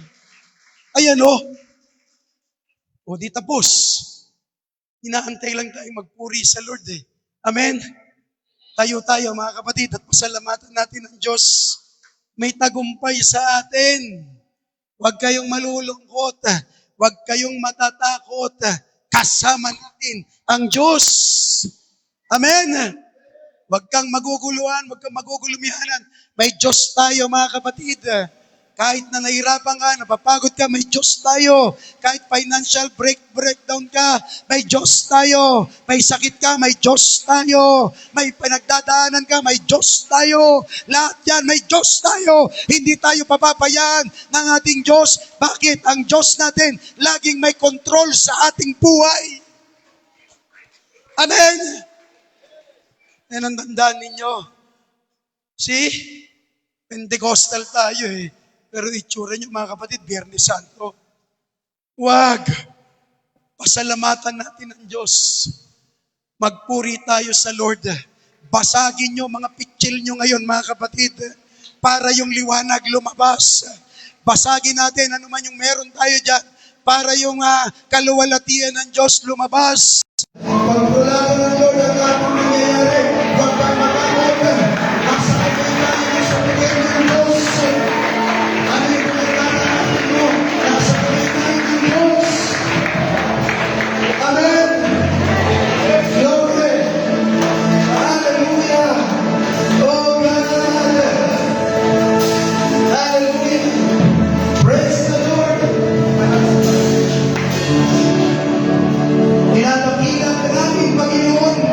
Ayan o. O di tapos. Inaantay lang tayo magpuri sa Lord eh. Amen? Tayo mga kapatid, at pasalamatan natin ang Diyos. May tagumpay sa atin. Huwag kayong malulungkot. Huwag kayong matatakot. Kasama natin ang Diyos. Amen? Huwag kang maguguluhan, huwag kang magugulumihanan. May Diyos tayo mga kapatid. Kahit na nahirapan ka, napapagod ka, may Diyos tayo. Kahit financial breakdown ka, may Diyos tayo. May sakit ka, may Diyos tayo. May pinagdadaanan ka, may Diyos tayo. Lahat yan, may Diyos tayo. Hindi tayo papabayaan ng ating Diyos. Bakit? Ang Diyos natin, laging may control sa ating buhay. Amen? Yan ang tandaan ninyo. See? Pentecostal tayo eh. Pero itsura nyo mga kapatid, Biyernes Santo. Wag. Pasalamatan natin ang Diyos. Magpuri tayo sa Lord. Basagin nyo mga pitchil nyo ngayon mga kapatid. Para yung liwanag lumabas. Basagin natin ano man yung meron tayo dyan. Para yung kaluwalhatian ng Diyos lumabas. Pagtularan ng Lord ang ating nangyayari. Huwag kang matakot. Masakit tayo sa bigay ng Diyos. Ano yung pinagdadaanan mo? Nasa bigay ng Diyos. Amen. Glory. Hallelujah. Oh God. Hallelujah. Praise the Lord. Pinapakita ng ating Panginoon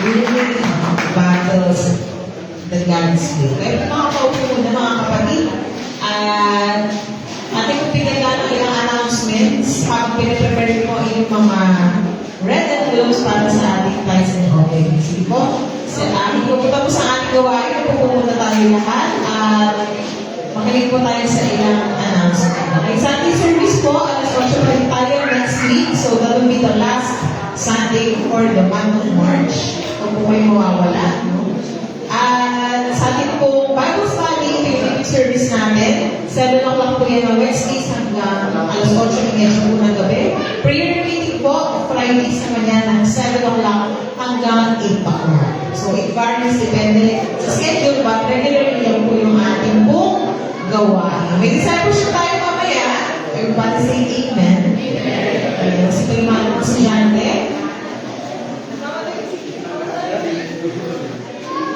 winning battles the God's will. Kaya makakaupo muna mga kapatid. At ating kong pinagano ang ilang announcements habang pinaprepare ko yung mga red envelopes para sa ating tithes and offerings. Sige po, hindi ko po sa ating gawain, pupunta tayo lahat at makinig po tayo sa ilang announcement. Okay, Sunday service po, alas 8 pa rin tayo next week. So that will be the last Sunday for the month of March. Kung po kayo mawawala. No? At sa ating po Bible study, ito yung service natin. 7 o'clock po yan ng Wednesdays hanggang alas 8:30 po ng gabi. Prayer meeting po, Fridays naman yan ng 7 o'clock hanggang 8 o'clock. So it varies depende sa schedule, but regularly yan po yung ating pong gawain. May discipleship tayo mamaya. Everybody say amen. Kasi ito yung mga estudyante.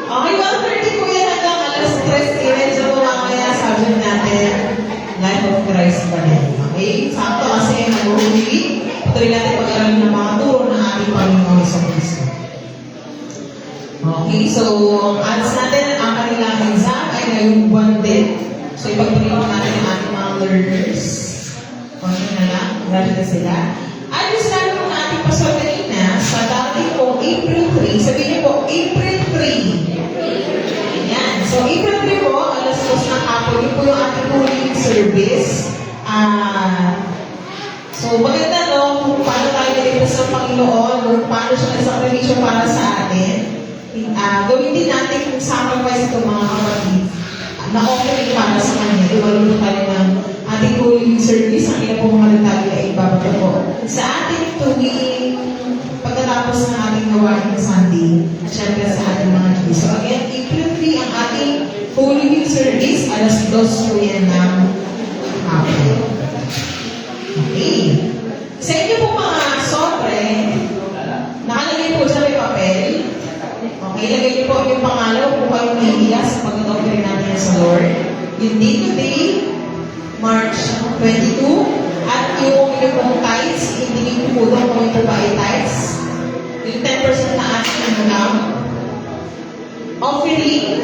Okay, 1:30 po yan hanggang alas 3. Medyo po mamaya subject natin, Life of Christ pa rin. Okay? Sakto kasi nag-Holy Week. Patuloy natin pag-aral ng mga turo ng ating Panginoon sa Kristo. Okay, so ads natin ang kanilang exam ay ngayong buwan din. So ipagpatuloy po natin ang ating mga learners. Konti na lang, grabe na sila. At yung sinabi po natin Pastor kanina, sa dati po April 3, sabihin niyo po, April 3. Yan. So, April 3 po, alas 2 ng hapon, yun po yung ating huling service. So, maganda no, kung paano tayo niligtas ng Panginoon, kung paano siya nagsakripisyo para sa atin. Gawin din natin kung sacrifice ito mga kapatid na offering para sa Kanya. Iwalong po tayo ng ating huling service, ang ilang po mga detalye ay ibabato po sa ating tuwing pagkatapos ng ating gawain ng Sunday at syempre sa ating mga Diyos. So again, April 3 ang ating Holy Week service, alas 2 po yan ng hapon. Okay. Sa inyo po mga sobre, nakalagay po sa may papel. Okay, lagay niyo po yung pangalaw kung kayo nahihiya sa pag-offer natin sa Lord. Yung day to day, March 22, at yung pong tithes, hindi niyo po doon kung ito ba ay tithes. Yung 10% na ating lang. Offering,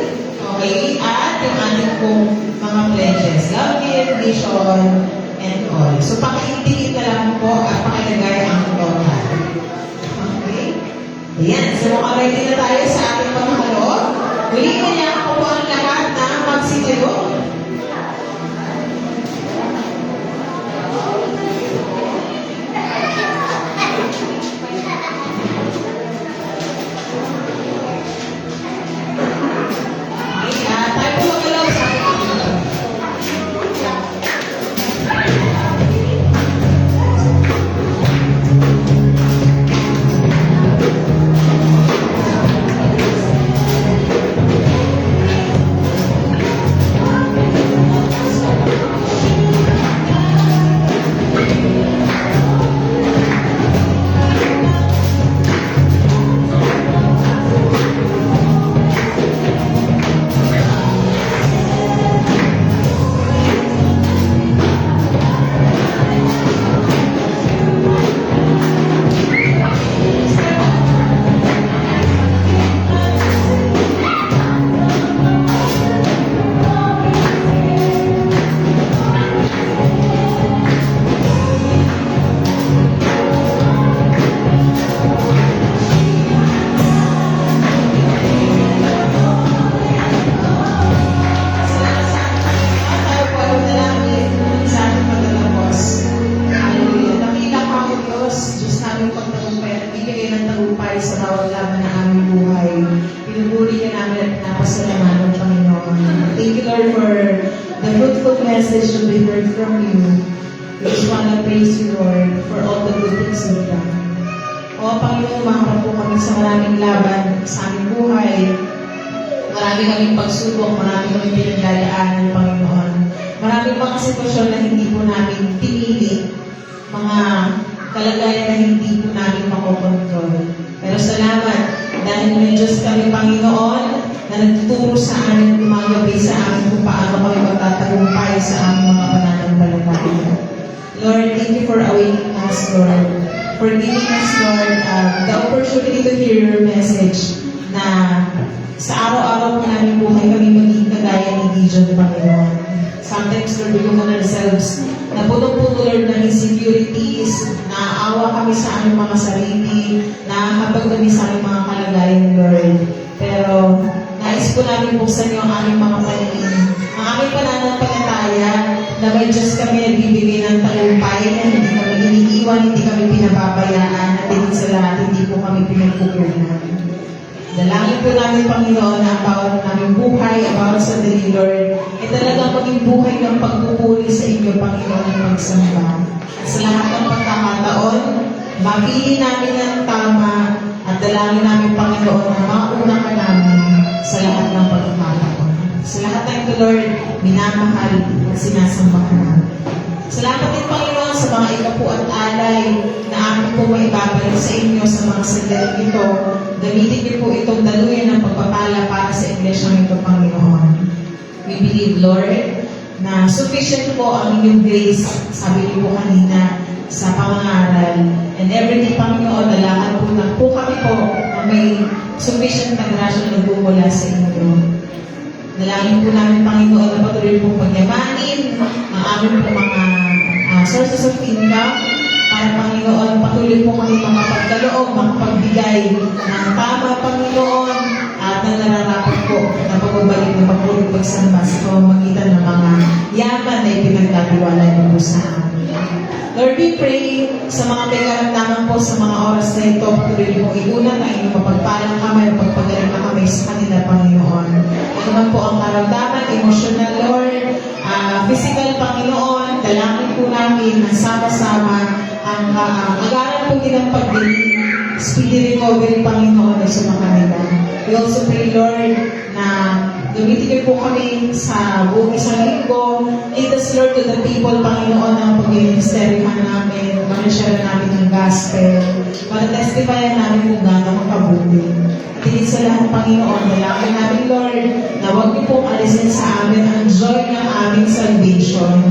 okay, at yung ating pong mga pledges. Love gift, mission, and all. So, pakiintigit na lang po at pakilagay ang total. Okay? Ayan. So, makaready na tayo sa ating pangkaloob. Muli ko niya ako po ang lahat na magsitayo. Message that we heard from you. We just want to praise you, Lord, for all the good things you've done. O Panginoon, maharap po kami sa maraming laban sa aming buhay. Marami kaming pagsubok, marami kaming pinagdadaanan, Panginoon. Maraming mga sitwasyon na hindi po namin pinili, mga kalagayan na hindi po namin makokontrol. Pero salamat, dahil may Diyos kami, Panginoon, na nagtuturo sa amin gumagabi sa amin kung paano kami magtatagumpay sa aming mga pananampalataya. Lord, thank you for awakening us, Lord. for giving us, Lord, the opportunity to hear your message na sa araw-araw po namin buhay kami maging kagaya ni Gideon, Panginoon. Sometimes, Lord, we look at ourselves na puno-puno, Lord, ng insecurities, naaawa kami sa aming mga sarili, nakakabag kami sa aming mga kalagayan, Lord. Pero, nais po namin buksan niyo ang aming mga paningin. Ang aming pananampalataya na may Diyos kami nagbibigay ng tagumpay, na hindi kami iniiwan, hindi kami pinababayaan, at higit sa lahat, hindi po kami pinagkukunan. Dalangin po namin, Panginoon, na ang bawat naming buhay, ang bawat sandali, Lord, ay talagang maging buhay ng pagpupuri sa inyo, Panginoon, ng pagsamba. Sa lahat ng pagkakataon, mapili namin ng tama at dalangin namin, Panginoon, na mauna ka namin sa lahat ng pagkakataon. Sa lahat ng ito, Lord, minamahal at sinasamba ka namin. Salamat din, Panginoon, sa mga ikapu at alay na amin po maibabalik sa inyo sa mga sandali ito. Gamitin niyo po itong daluyan ng pagpapala para sa iglesia ng ito, Panginoon. We believe, Lord, na sufficient po ang inyong grace, sabi niyo po kanina, sa pangangaral. And every day, Panginoon, dalahan po na po kami po na may sufficient na grasya na nagmumula sa inyo. Dalangin po namin, Panginoon, na patuloy pong pagyamanin ang aming po mga sources of income para, Panginoon, patuloy po kami makapagkaloob, makapagbigay ng tama, Panginoon, at na nararapat po na pagbabalik ng pagpuling pagsamba sa pamamagitan ng mga yaman na ipinagkatiwala niyo po sa amin. Lord, we pray sa mga may karamdaman po sa mga oras na ito, patuloy niyo pong iunat ang inyong mapagpalang kamay, mapagpagaling na kamay sa kanila, Panginoon. Ano man po ang karamdaman, emotional, Lord, physical, Panginoon, dalangin po namin na sama-sama ang agaran po nilang pagdilig, speedy recovery, Panginoon, ay sumakanila. We also pray, Lord, na gamitin niyo po kami sa buong isang linggo. Lead us, Lord, to the people, Panginoon, ang pag-ministerihan namin, mag-share namin ng gospel, mag-testify namin kung gano'ng makabuti. At higit sa lahat, Panginoon, dalangin namin, Lord, na huwag niyo pong alisin sa amin ang joy ng aming salvation,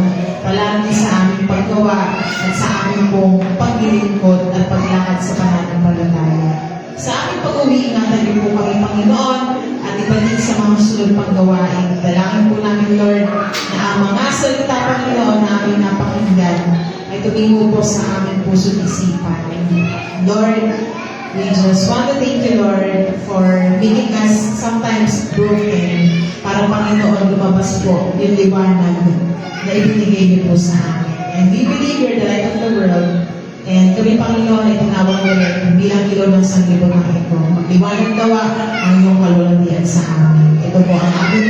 palagi sa aming paggawa at sa aming pong paglilingkod at paglakad sa pananampalataya. Sa aming pag-uwi, ingatan niyo po kami, Panginoon, at ibalik sa mga sunod pang gawain. Dalangin po namin, Lord, na ang mga salita, Panginoon, na aming napakinggan ay tumingo po sa aming puso't isipan. Lord, we just want to thank you, Lord, for making us sometimes broken para, Panginoon, lumabas po yung liwanag na ibinigay niyo po sa amin. And we believe you're the light of the world. And kami, Panginoon, ay tinawag mo rin bilang ilaw ng sanglibutan ito. Magliwanag dawa ang iyong kalulatian sa amin. Ito po ang aming